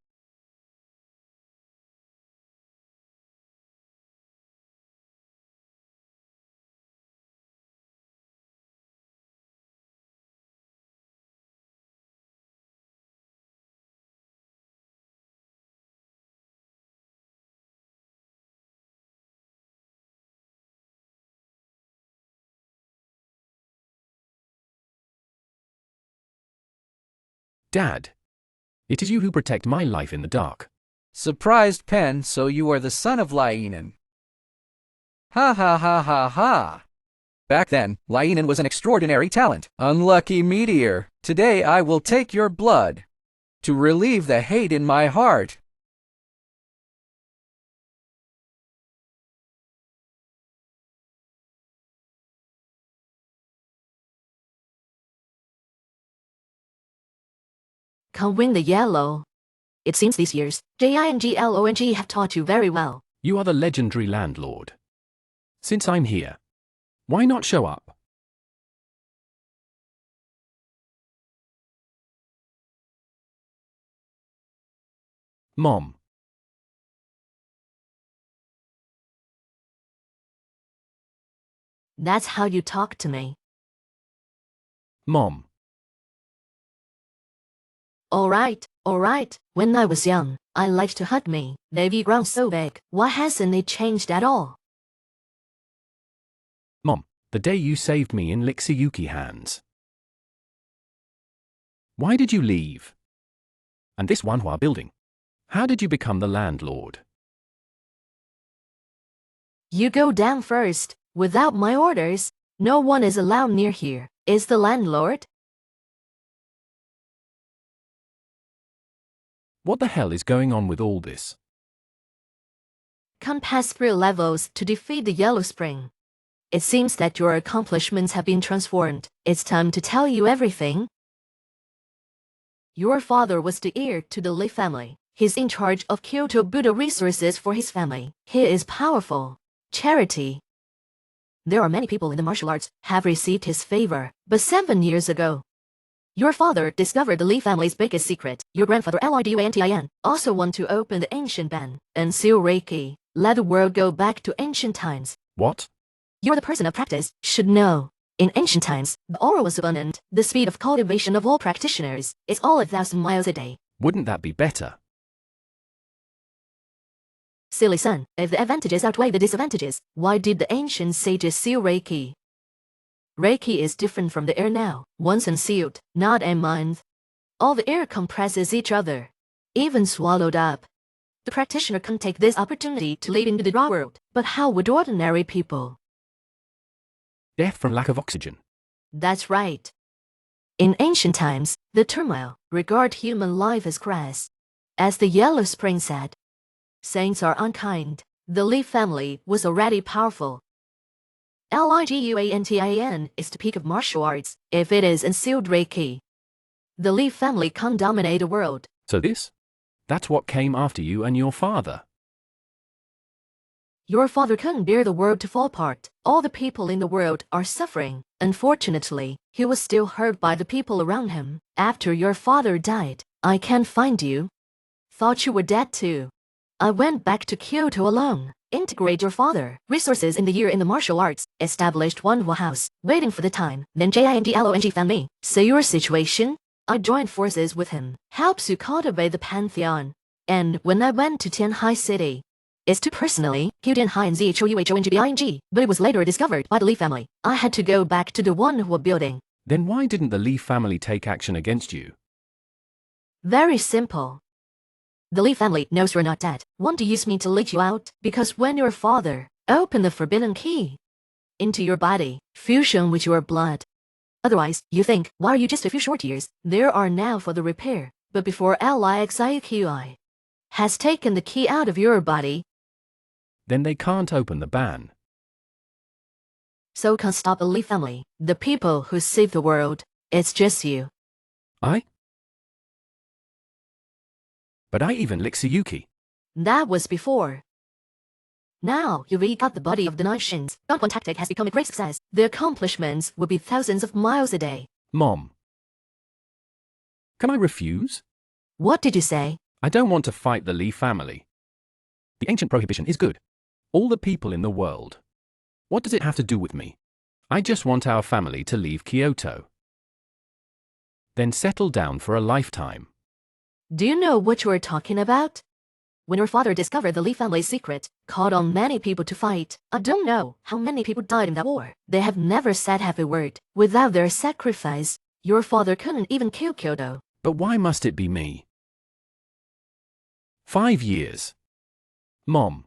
Dad. It is you who protect my life in the dark. Surprised Pen, so you are the son of Lianan. Ha ha ha ha ha. Back then, Lianan was an extraordinary talent. Unlucky meteor. Today I will take your blood. To relieve the hate in my heart. Can't win the yellow. It seems these years, JINGLONG have taught you very well. You are the legendary landlord. Since I'm here, why not show up? Mom. That's how you talk to me. Mom. Alright. When I was young, I liked to hug me. They've grown so big. Why hasn't it changed at all? Mom, the day you saved me in Lixiyuki hands. Why did you leave? And this Wan Hua Building. How did you become the landlord? You go down first. Without my orders, no one is allowed near here. Is the landlord? What the hell is going on with all this? Can't pass 3 levels to defeat the Yellow Spring. It seems that your accomplishments have been transformed. It's time to tell you everything. Your father was the heir to the Li family. He's in charge of Kyoto Buddha resources for his family. He is powerful. Charity. There are many people in the martial arts have received his favor, but 7 years ago, your father discovered the Li family's biggest secret. Your grandfather Liduantin also wanted to open the ancient ban and seal Reiki. Let the world go back to ancient times. What? You're the person of practice, should know. In ancient times, the aura was abundant. The speed of cultivation of all practitioners is all 1,000 miles a day. Wouldn't that be better? Silly son, if the advantages outweigh the disadvantages, why did the ancient sages seal Reiki? Reiki is different from the air now. Once unsealed, not a month. All the air compresses each other, even swallowed up. The practitioner can take this opportunity to lead into the raw world, but how would ordinary people? Death from lack of oxygen. That's right. In ancient times, the turmoil regard human life as crass. As the Yellow Spring said, saints are unkind. The Li family was already powerful. Liguantin is the peak of martial arts. If it is unsealed Reiki, the Li family can dominate the world. So that's what came after you and your father. Your father couldn't bear the world to fall apart. All the people in the world are suffering. Unfortunately, he was still hurt by the people around him. After your father died, I can't find you. Thought you were dead too. I went back to Kyoto alone. Integrate your father. Resources in the year in the martial arts. Established Wan Hua House. Waiting for the time. Then JINGLONG found me. So your situation? I joined forces with him. Helps you cultivate the pantheon. And when I went to Tianhai City, it's too personally, Tianhai and ZHOUHONGBING, but it was later discovered by the Li family. I had to go back to the Wan Hua Building. Then why didn't the Li family take action against you? Very simple. The Li family knows you're not dead. Want to use me to lead you out? Because when your father opened the forbidden key into your body, fusion with your blood. Otherwise, you think, why are you just a few short years? There are now for the repair. But before LIXIQI has taken the key out of your body, then they can't open the ban. So can stop the Li family. The people who save the world. It's just you. But I even Lixiyuki. That was before. Now, you really got the body of the 9 shins. Not one tactic has become a great success. The accomplishments will be thousands of miles a day. Mom. Can I refuse? What did you say? I don't want to fight the Li family. The ancient prohibition is good. All the people in the world. What does it have to do with me? I just want our family to leave Kyoto. Then settle down for a lifetime. Do you know what you are talking about? When your father discovered the Li family's secret, called on many people to fight, I don't know how many people died in that war. They have never said half a word. Without their sacrifice, your father couldn't even kill Kyoto. But why must it be me? 5 years. Mom.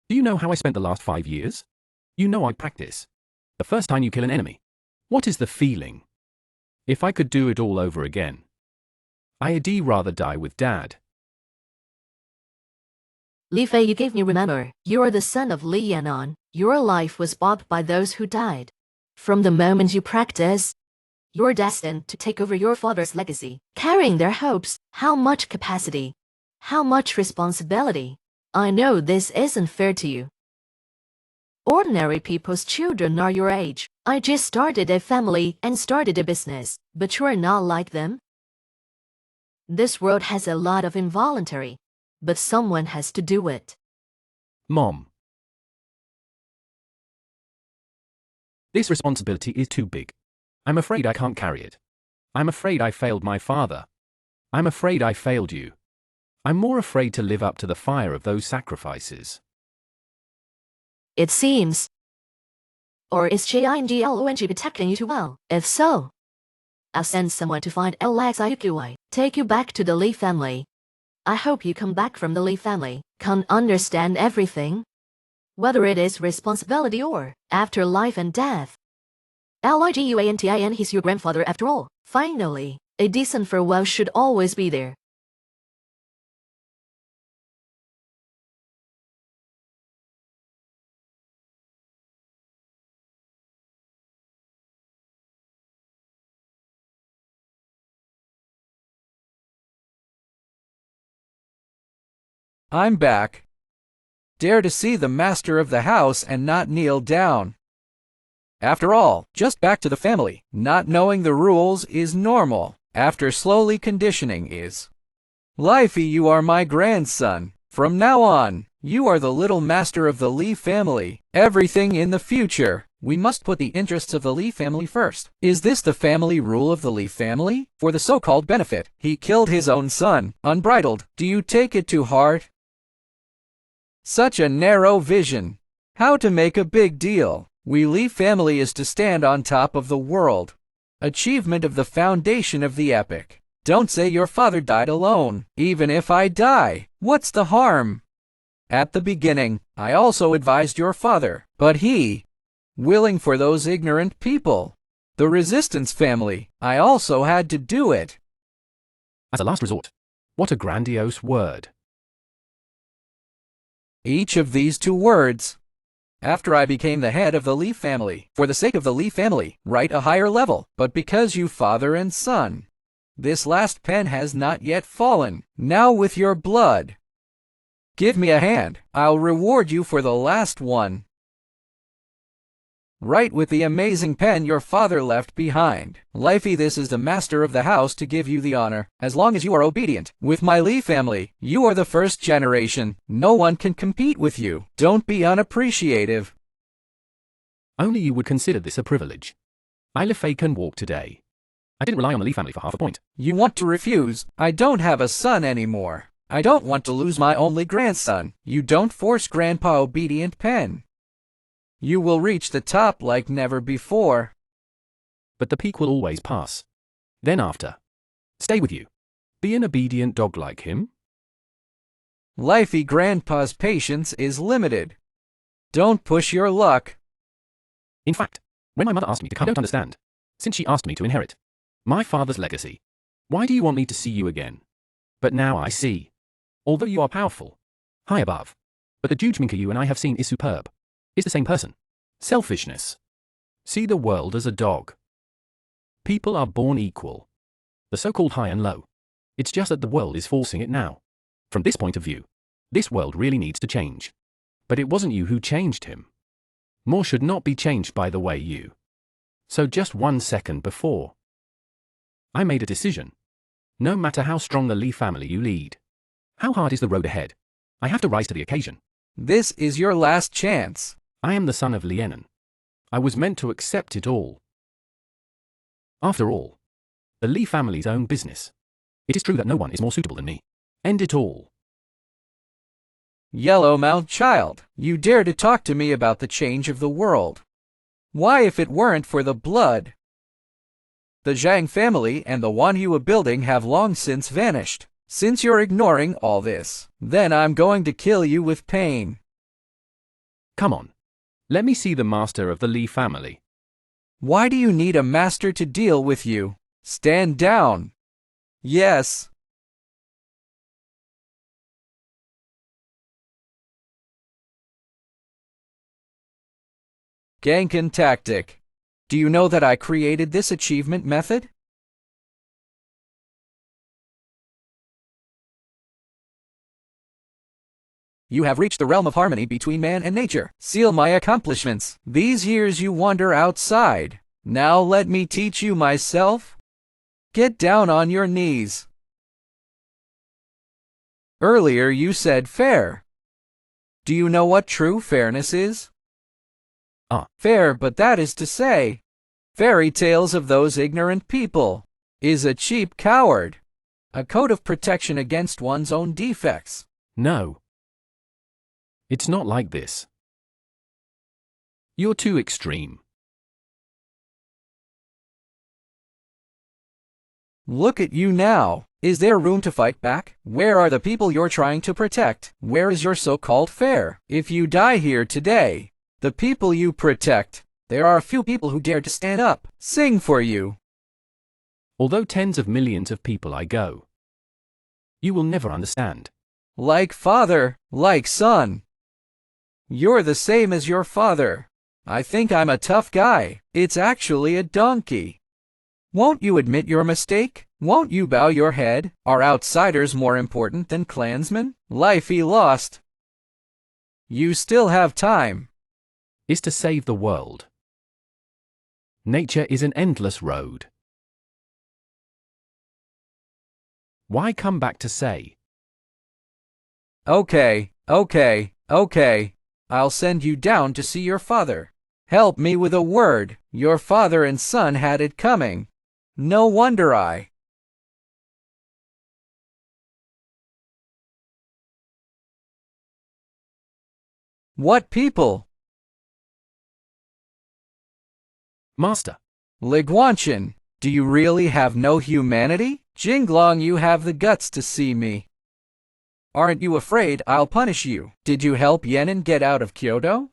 Do you know how I spent the last 5 years? You know I practice. The first time you kill an enemy. What is the feeling? If I could do it all over again, I'd rather die with Dad. Li Fei, you gave me remember. You are the son of Li Yanon. Your life was bought by those who died. From the moment you practice, You're destined to take over your father's legacy, carrying their hopes. How much capacity? How much responsibility? I know this isn't fair to you. Ordinary people's children are your age. I just started a family and started a business, but you're not like them. This world has a lot of involuntary, but someone has to do it. Mom. This responsibility is too big. I'm afraid I can't carry it. I'm afraid I failed my father. I'm afraid I failed you. I'm more afraid to live up to the fire of those sacrifices. It seems. Or is Zhang protecting you too well? If so, I'll send someone to find Li, take you back to the Li family. I hope you come back from the Li family, can understand everything. Whether it is responsibility or after life and death. Liguantin, he's your grandfather after all. Finally, a decent farewell should always be there. I'm back. Dare to see the master of the house and not kneel down. After all, just back to the family. Not knowing the rules is normal. After slowly conditioning is. Li Fei, you are my grandson. From now on, you are the little master of the Li family. Everything in the future, we must put the interests of the Li family first. Is this the family rule of the Li family? For the so-called benefit, he killed his own son, unbridled. Do you take it to heart? Such a narrow vision. How to make a big deal. We Li family is to stand on top of the world. Achievement of the foundation of the epic. Don't say your father died alone. Even if I die, what's the harm? At the beginning, I also advised your father, but he, willing for those ignorant people. The resistance family, I also had to do it. As a last resort. What a grandiose word. Each of these two words. After I became the head of the Li family, for the sake of the Li family, write a higher level, but because you father and son. This last pen has not yet fallen, now with your blood. Give me a hand, I'll reward you for the last one. Write with the amazing pen your father left behind. Li Fei, this is the master of the house to give you the honor, as long as you are obedient. With my Li family, you are the first generation. No one can compete with you. Don't be unappreciative. Only you would consider this a privilege. Li Fei can walk today. I didn't rely on the Li family for half a point. You want to refuse? I don't have a son anymore. I don't want to lose my only grandson. You don't force Grandpa obedient pen. You will reach the top like never before. But the peak will always pass. Then after. Stay with you. Be an obedient dog like him. Li Fei, Grandpa's patience is limited. Don't push your luck. In fact, when my mother asked me to come, I don't understand. Since she asked me to inherit my father's legacy. Why do you want me to see you again? But now I see. Although you are powerful, high above, but the Zhuge Mingu you and I have seen is superb. Is the same person. Selfishness. See the world as a dog. People are born equal. The so-called high and low. It's just that the world is forcing it now. From this point of view, this world really needs to change. But it wasn't you who changed him. More should not be changed by the way you. So just 1 second before. I made a decision. No matter how strong the Li family you lead. How hard is the road ahead? I have to rise to the occasion. This is your last chance. I am the son of Lianen. I was meant to accept it all. After all, the Li family's own business. It is true that no one is more suitable than me. End it all. Yellow-mouthed child, you dare to talk to me about the change of the world. Why, if it weren't for the blood? The Zhang family and the Wan Hua Building have long since vanished. Since you're ignoring all this, then I'm going to kill you with pain. Come on. Let me see the master of the Li family. Why do you need a master to deal with you? Stand down. Yes. Ganken tactic. Do you know that I created this achievement method? You have reached the realm of harmony between man and nature. Seal my accomplishments. These years you wander outside. Now let me teach you myself. Get down on your knees. Earlier you said fair. Do you know what true fairness is? Fair, but that is to say, fairy tales of those ignorant people, is a cheap coward. A code of protection against one's own defects. No. It's not like this. You're too extreme. Look at you now. Is there room to fight back? Where are the people you're trying to protect? Where is your so-called fair? If you die here today, the people you protect, there are a few people who dare to stand up, sing for you. Although tens of millions of people I go, you will never understand. Like father, like son. You're the same as your father. I think I'm a tough guy. It's actually a donkey. Won't you admit your mistake? Won't you bow your head? Are outsiders more important than clansmen? Li Fei lost. You still have time. Is to save the world. Nature is an endless road. Why come back to say? Okay. I'll send you down to see your father. Help me with a word. Your father and son had it coming. No wonder I. What people? Master. Li Guanchen, do you really have no humanity? Jinglong, you have the guts to see me. Aren't you afraid I'll punish you? Did you help Yenin get out of Kyoto?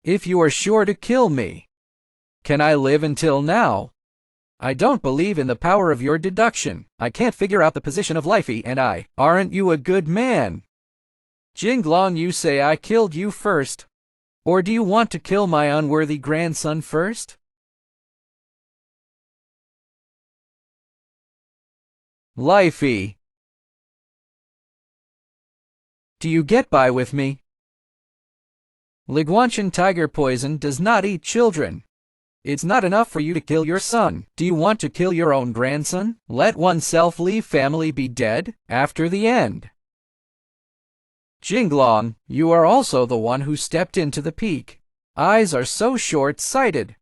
If you are sure to kill me, can I live until now? I don't believe in the power of your deduction. I can't figure out the position of Li Fei and I. Aren't you a good man? Jinglong, you say I killed you first. Or do you want to kill my unworthy grandson first? Li Fei, do you get by with me? Li Guanchen tiger poison does not eat children. It's not enough for you to kill your son. Do you want to kill your own grandson? Let oneself leave family be dead after the end. Jinglong, you are also the one who stepped into the peak. Eyes are so short-sighted.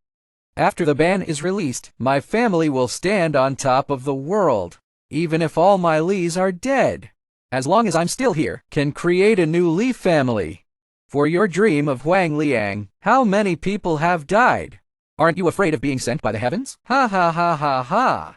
After the ban is released, my family will stand on top of the world. Even if all my Lis are dead, as long as I'm still here, can create a new Li family. For your dream of Huang Liang, how many people have died? Aren't you afraid of being sent by the heavens? Ha ha ha ha ha.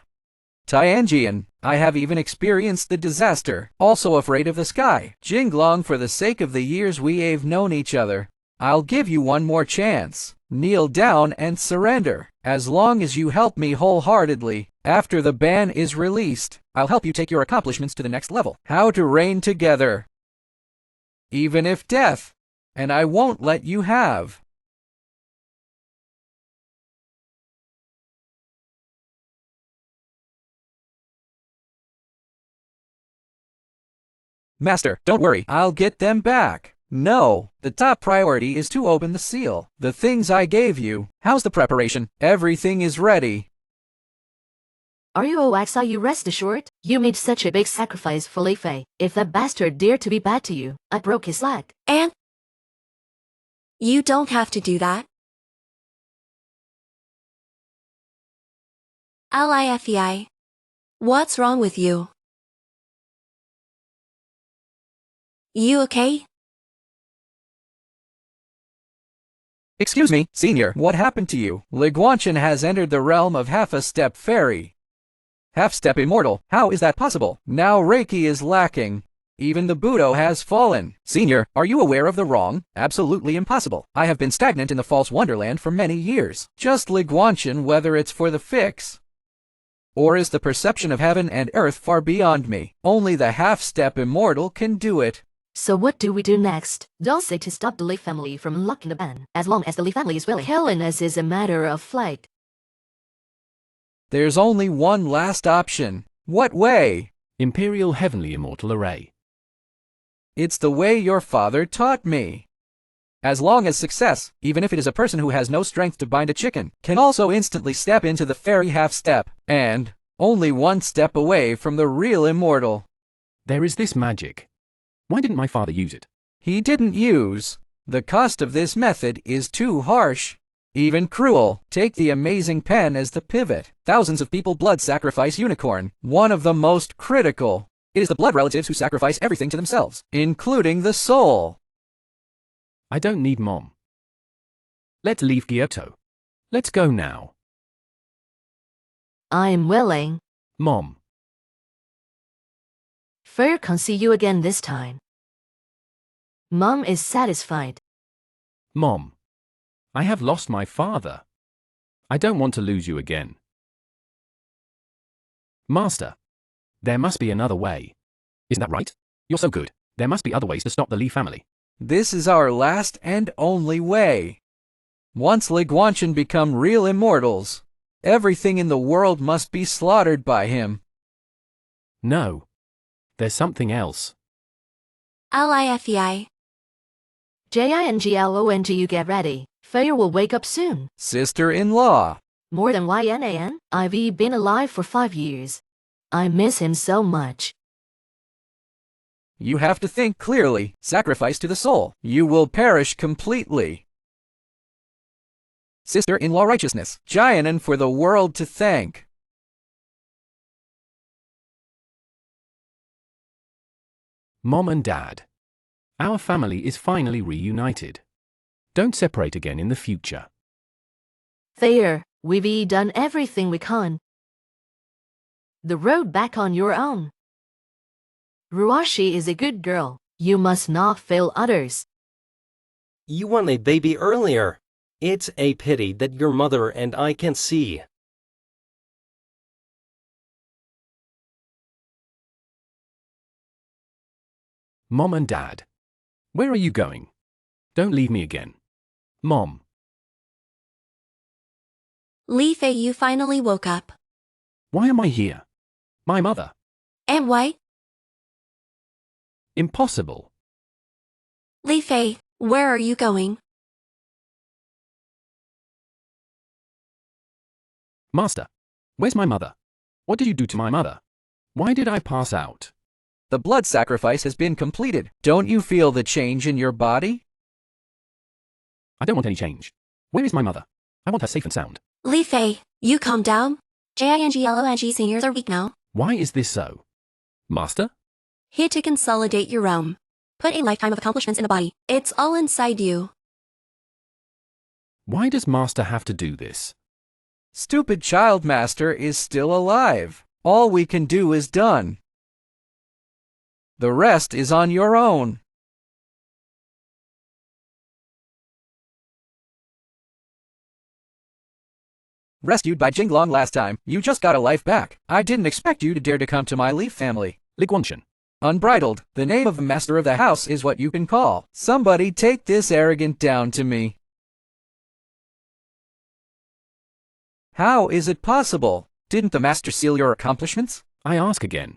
Tianjian, I have even experienced the disaster, also afraid of the sky. Jinglong, for the sake of the years we have known each other, I'll give you one more chance. Kneel down and surrender. As long as you help me wholeheartedly, after the ban is released, I'll help you take your accomplishments to the next level. How to reign together. Even if death, and I won't let you have. Master, don't worry, I'll get them back. No, the top priority is to open the seal. The things I gave you. How's the preparation? Everything is ready. Are you OXI? You rest assured? You made such a big sacrifice for Li Fei. If that bastard dared to be bad to you, I broke his leg. And you don't have to do that. Li Fei, what's wrong with you? You okay? Excuse me, senior, what happened to you? Li Guanchen has entered the realm of half-a-step fairy. Half-step immortal, how is that possible? Now Reiki is lacking. Even the Budo has fallen. Senior, are you aware of the wrong? Absolutely impossible. I have been stagnant in the false wonderland for many years. Just Li Guanchen, whether it's for the fix, or is the perception of heaven and earth far beyond me. Only the half-step immortal can do it. So what do we do next? Don't say to stop the Li family from unlocking the ban. As long as the Li family is willing, killing us is a matter of flight. There's only one last option. What way? Imperial Heavenly Immortal Array. It's the way your father taught me. As long as success, even if it is a person who has no strength to bind a chicken, can also instantly step into the fairy half-step, and only one step away from the real immortal. There is this magic. Why didn't my father use it? He didn't use. The cost of this method is too harsh. Even cruel. Take the amazing pen as the pivot. Thousands of people blood sacrifice unicorn, one of the most critical. It is the blood relatives who sacrifice everything to themselves, including the soul. I don't need Mom. Let's leave Kyoto. Let's go now. I'm willing. Mom. Fair can see you again this time. Mom is satisfied. Mom. I have lost my father. I don't want to lose you again. Master. There must be another way. Isn't that right? You're so good. There must be other ways to stop the Li family. This is our last and only way. Once Li Guanchen become real immortals, everything in the world must be slaughtered by him. No. There's something else. Lifei. Jinglong, you get ready. Feiyun will wake up soon. Sister-in-law. More than Yan. I've been alive for 5 years. I miss him so much. You have to think clearly. Sacrifice to the soul. You will perish completely. Sister-in-law righteousness. Jianan for the world to thank. Mom and Dad. Our family is finally reunited. Don't separate again in the future. There, we've done everything we can. The road back on your own. Ruashi is a good girl. You must not fail others. You want a baby earlier. It's a pity that your mother and I can see. Mom and Dad. Where are you going? Don't leave me again. Mom. Li Fei, you finally woke up. Why am I here? My mother. And why? Impossible. Li Fei, where are you going? Master. Where's my mother? What did you do to my mother? Why did I pass out? The blood sacrifice has been completed. Don't you feel the change in your body? I don't want any change. Where is my mother? I want her safe and sound. Li Fei, you calm down. Jinglong seniors are weak now. Why is this so? Master? Here to consolidate your realm. Put a lifetime of accomplishments in the body. It's all inside you. Why does Master have to do this? Stupid child master is still alive. All we can do is done. The rest is on your own. Rescued by Jinglong last time, you just got a life back. I didn't expect you to dare to come to my Li family. Li Guanchen. Unbridled, the name of the master of the house is what you can call. Somebody take this arrogant down to me. How is it possible? Didn't the master seal your accomplishments? I ask again.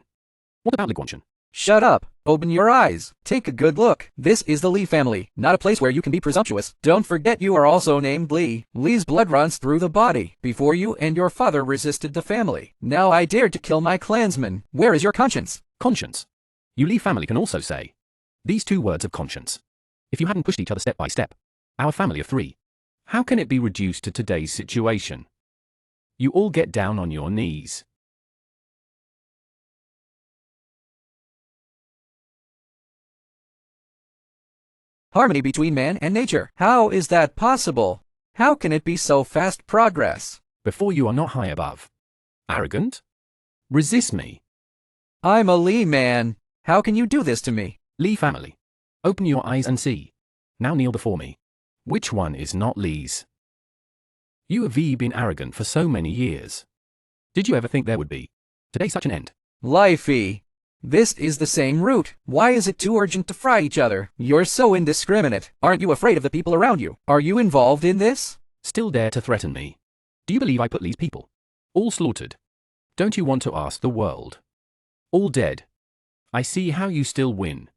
What about Li Guanchen? Shut up. Open your eyes. Take a good look. This is the Li family, not a place where you can be presumptuous. Don't forget you are also named Li. Li's blood runs through the body. Before you and your father resisted the family. Now I dare to kill my clansmen. Where is your conscience? Conscience. You Li family can also say these two words of conscience. If you hadn't pushed each other step by step, our family of 3, how can it be reduced to today's situation? You all get down on your knees. Harmony between man and nature. How is that possible? How can it be so fast progress? Before you are not high above. Arrogant? Resist me. I'm a Li man. How can you do this to me? Li family. Open your eyes and see. Now kneel before me. Which one is not Li's? You have been arrogant for so many years. Did you ever think there would be today such an end? Li Fei. This is the same route. Why is it too urgent to fry each other? You're so indiscriminate. Aren't you afraid of the people around you? Are you involved in this? Still dare to threaten me? Do you believe I put Li's people All slaughtered. Don't you want to ask the world? All dead. I see how you still win.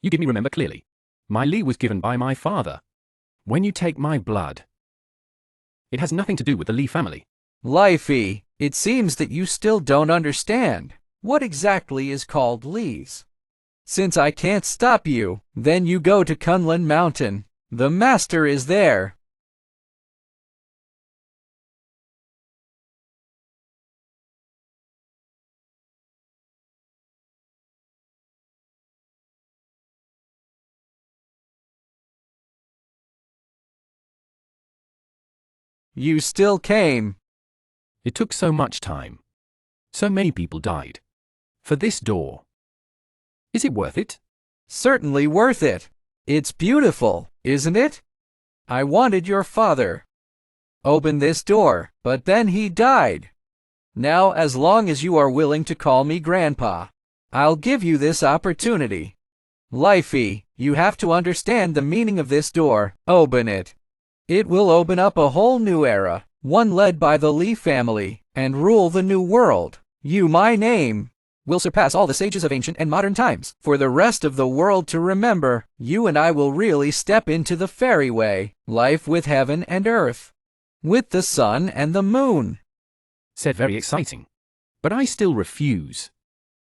You give me remember clearly. My Li was given by my father. When you take my blood, it has nothing to do with the Li family. Li Fei, it seems that you still don't understand. What exactly is called Li's? Since I can't stop you, then you go to Kunlun Mountain. The master is there. You still came. It took so much time. So many people died. For this door. Is it worth it? Certainly worth it. It's beautiful, isn't it? I wanted your father. Open this door, but then he died. Now, as long as you are willing to call me Grandpa, I'll give you this opportunity. Li Fei, you have to understand the meaning of this door. Open it. It will open up a whole new era, one led by the Li family, and rule the new world. You, my name, will surpass all the sages of ancient and modern times. For the rest of the world to remember, you and I will really step into the fairy way, life with heaven and earth, with the sun and the moon. Said very exciting. But I still refuse.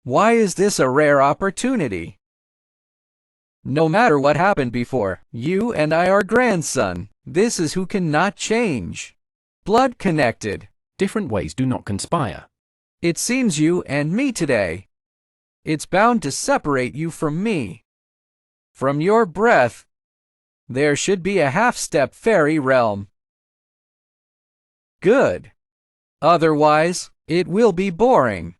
Why is this a rare opportunity? No matter what happened before, you and I are grandson. This is who cannot change. Blood connected. Different ways do not conspire. It seems you and me today. It's bound to separate you from me. From your breath. There should be a half-step fairy realm. Good. Otherwise, it will be boring.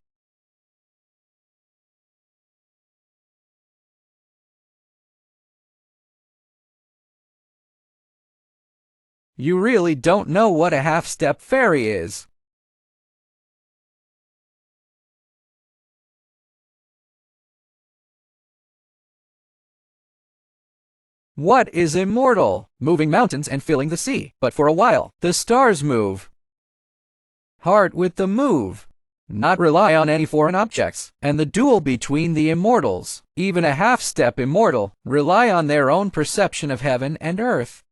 You really don't know what a half-step fairy is. What is immortal? Moving mountains and filling the sea. But for a while, the stars move. Heart with the move. Not rely on any foreign objects. And the duel between the immortals, even a half-step immortal, rely on their own perception of heaven and earth.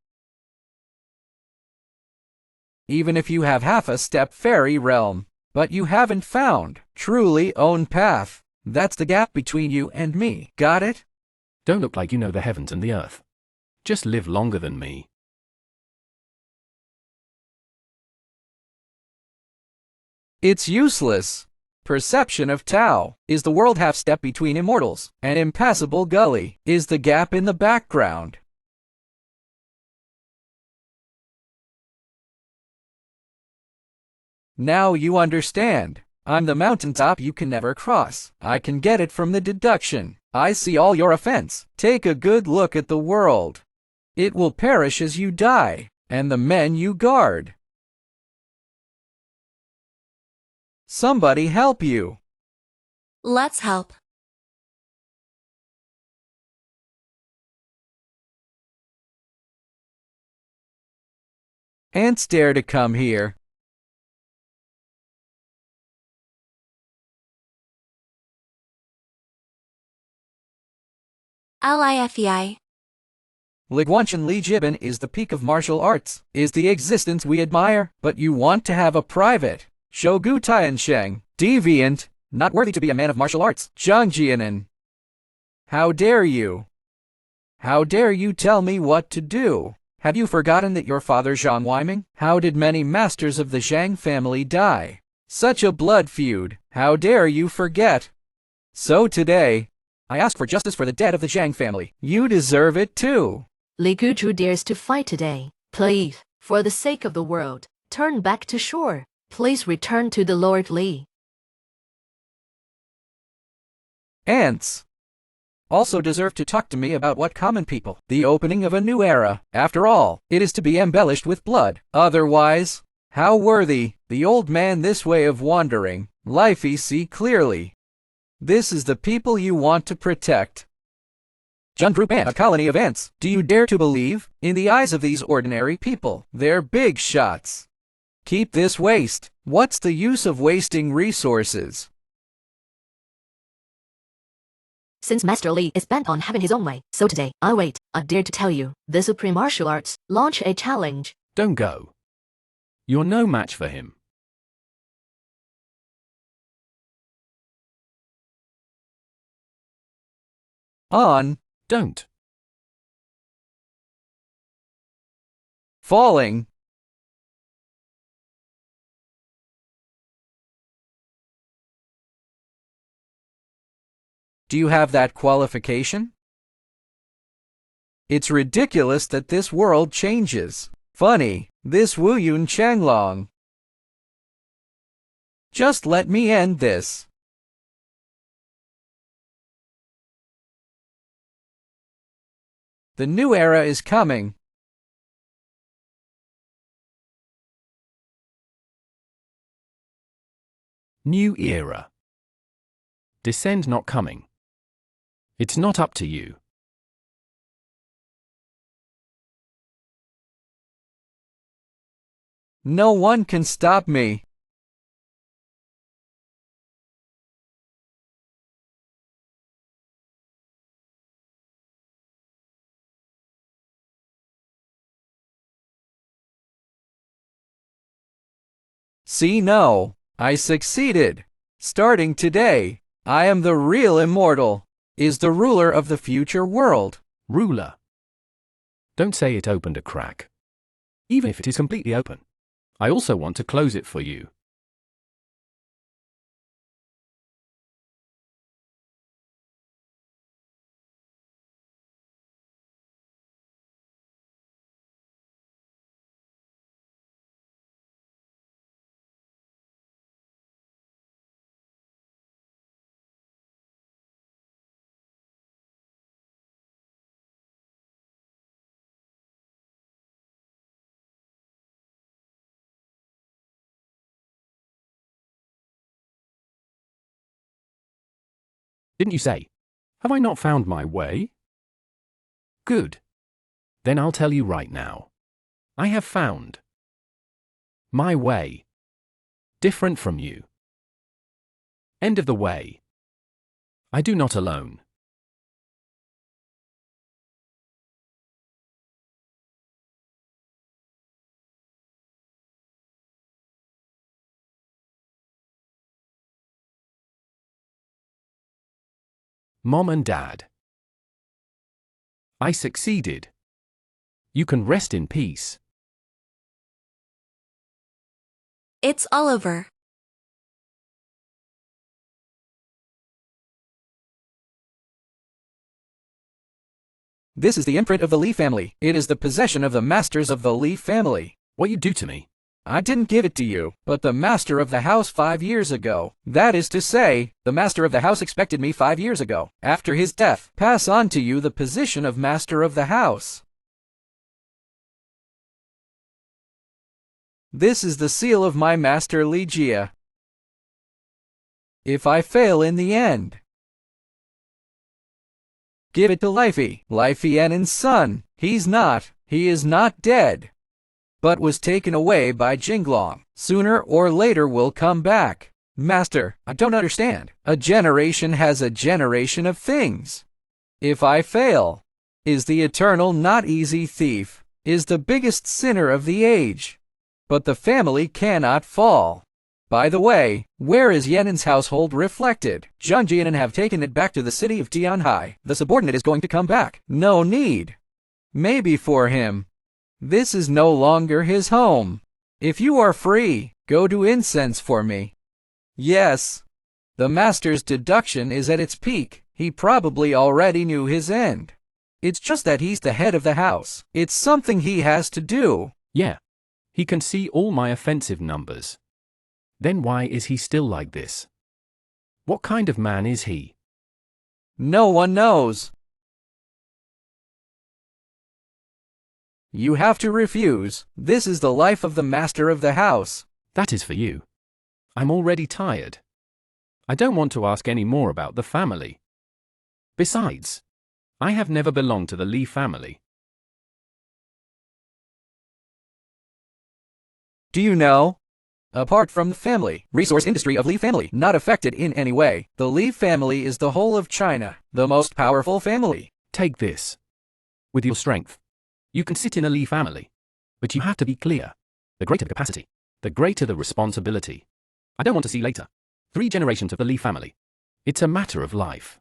Even if you have half a step fairy realm, but you haven't found truly own path. That's the gap between you and me. Got it? Don't look like you know the heavens and the earth. Just live longer than me. It's useless. Perception of Tao is the world half-step between immortals. An impassable gully is the gap in the background. Now you understand. I'm the mountaintop you can never cross. I can get it from the deduction. I see all your offense. Take a good look at the world. It will perish as you die, and the men you guard. Somebody help you. Let's help. Ants dare to come here. Li Fei. Liguanshan Li Jiban is the peak of martial arts, is the existence we admire, but you want to have a private. Shogu Tiansheng, deviant, not worthy to be a man of martial arts. Zhang Jianan. How dare you? How dare you tell me what to do? Have you forgotten that your father Zhang Weiming? How did many masters of the Zhang family die? Such a blood feud. How dare you forget? So today, I ask for justice for the dead of the Zhang family. You deserve it too. Li Guju dares to fight today. Please, for the sake of the world, turn back to shore. Please return to the Lord Li. Ants also deserve to talk to me about what common people, the opening of a new era. After all, it is to be embellished with blood. Otherwise, how worthy, the old man this way of wandering. Li Fei, see clearly. This is the people you want to protect. Zhang Group Ant, a colony of ants. Do you dare to believe? In the eyes of these ordinary people, they're big shots. Keep this waste. What's the use of wasting resources? Since Master Li is bent on having his own way, so today, I dare to tell you, the Supreme Martial Arts launch a challenge. Don't go. You're no match for him. On. Don't. Falling. Do you have that qualification? It's ridiculous that this world changes. Funny, this Wuyun Changlong. Just let me end this. The new era is coming. New era. Descend not coming. It's not up to you. No one can stop me. See, no, I succeeded. Starting today, I am the real Immortal, is the ruler of the future world. Ruler. Don't say it opened a crack. Even if it is completely open. I also want to close it for you. Didn't you say? Have I not found my way? Good. Then I'll tell you right now. I have found my way. Different from you. End of the way. I do not alone. Mom and Dad. I succeeded. You can rest in peace. It's all over. This is the imprint of the Li family. It is the possession of the masters of the Li family. What you do to me? I didn't give it to you, but the master of the house 5 years ago. That is to say, the master of the house expected me 5 years ago, after his death, pass on to you the position of master of the house. This is the seal of my master Li Jia. If I fail in the end, give it to Li Fei, Li Fei's son. He is not dead, but was taken away by Jinglong. Sooner or later will come back. Master, I don't understand. A generation has a generation of things. If I fail, is the eternal not easy thief, is the biggest sinner of the age. But the family cannot fall. By the way, where is Yan'an's household reflected? Zhang Jianan have taken it back to the city of Tianhai. The subordinate is going to come back. No need. Maybe for him. This is no longer his home. If you are free, go do incense for me. Yes. The master's deduction is at its peak. He probably already knew his end. It's just that he's the head of the house. It's something he has to do. Yeah. He can see all my offensive numbers. Then why is he still like this? What kind of man is he? No one knows. You have to refuse. This is the life of the master of the house. That is for you. I'm already tired. I don't want to ask any more about the family. Besides, I have never belonged to the Li family. Do you know? Apart from the family, resource industry of Li family, not affected in any way. The Li family is the whole of China, the most powerful family. Take this. With your strength, you can sit in a Li family. But you have to be clear. The greater the capacity, the greater the responsibility. I don't want to see later 3 generations of the Li family. It's a matter of life.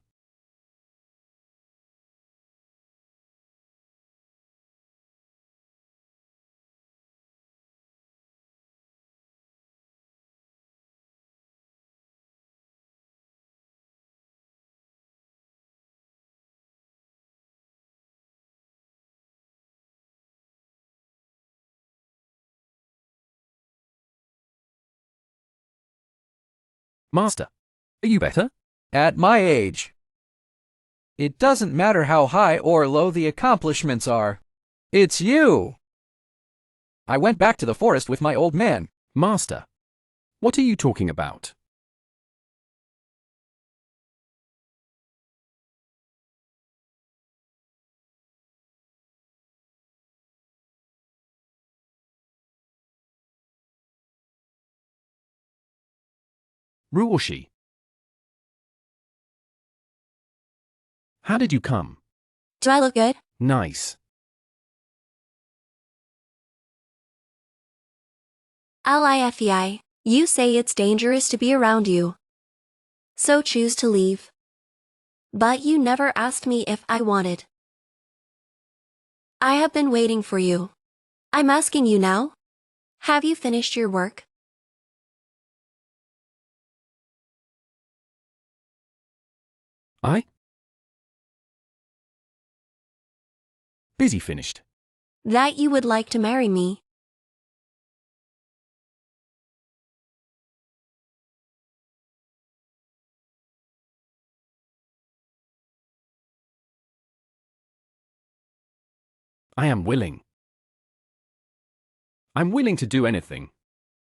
Master, are you better? At my age, it doesn't matter how high or low the accomplishments are. It's you! I went back to the forest with my old man. Master, what are you talking about? Ruoshi. How did you come? Do I look good? Nice. Li, you say it's dangerous to be around you. So choose to leave. But you never asked me if I wanted. I have been waiting for you. I'm asking you now. Have you finished your work? Busy finished. That you would like to marry me. I am willing. I'm willing to do anything.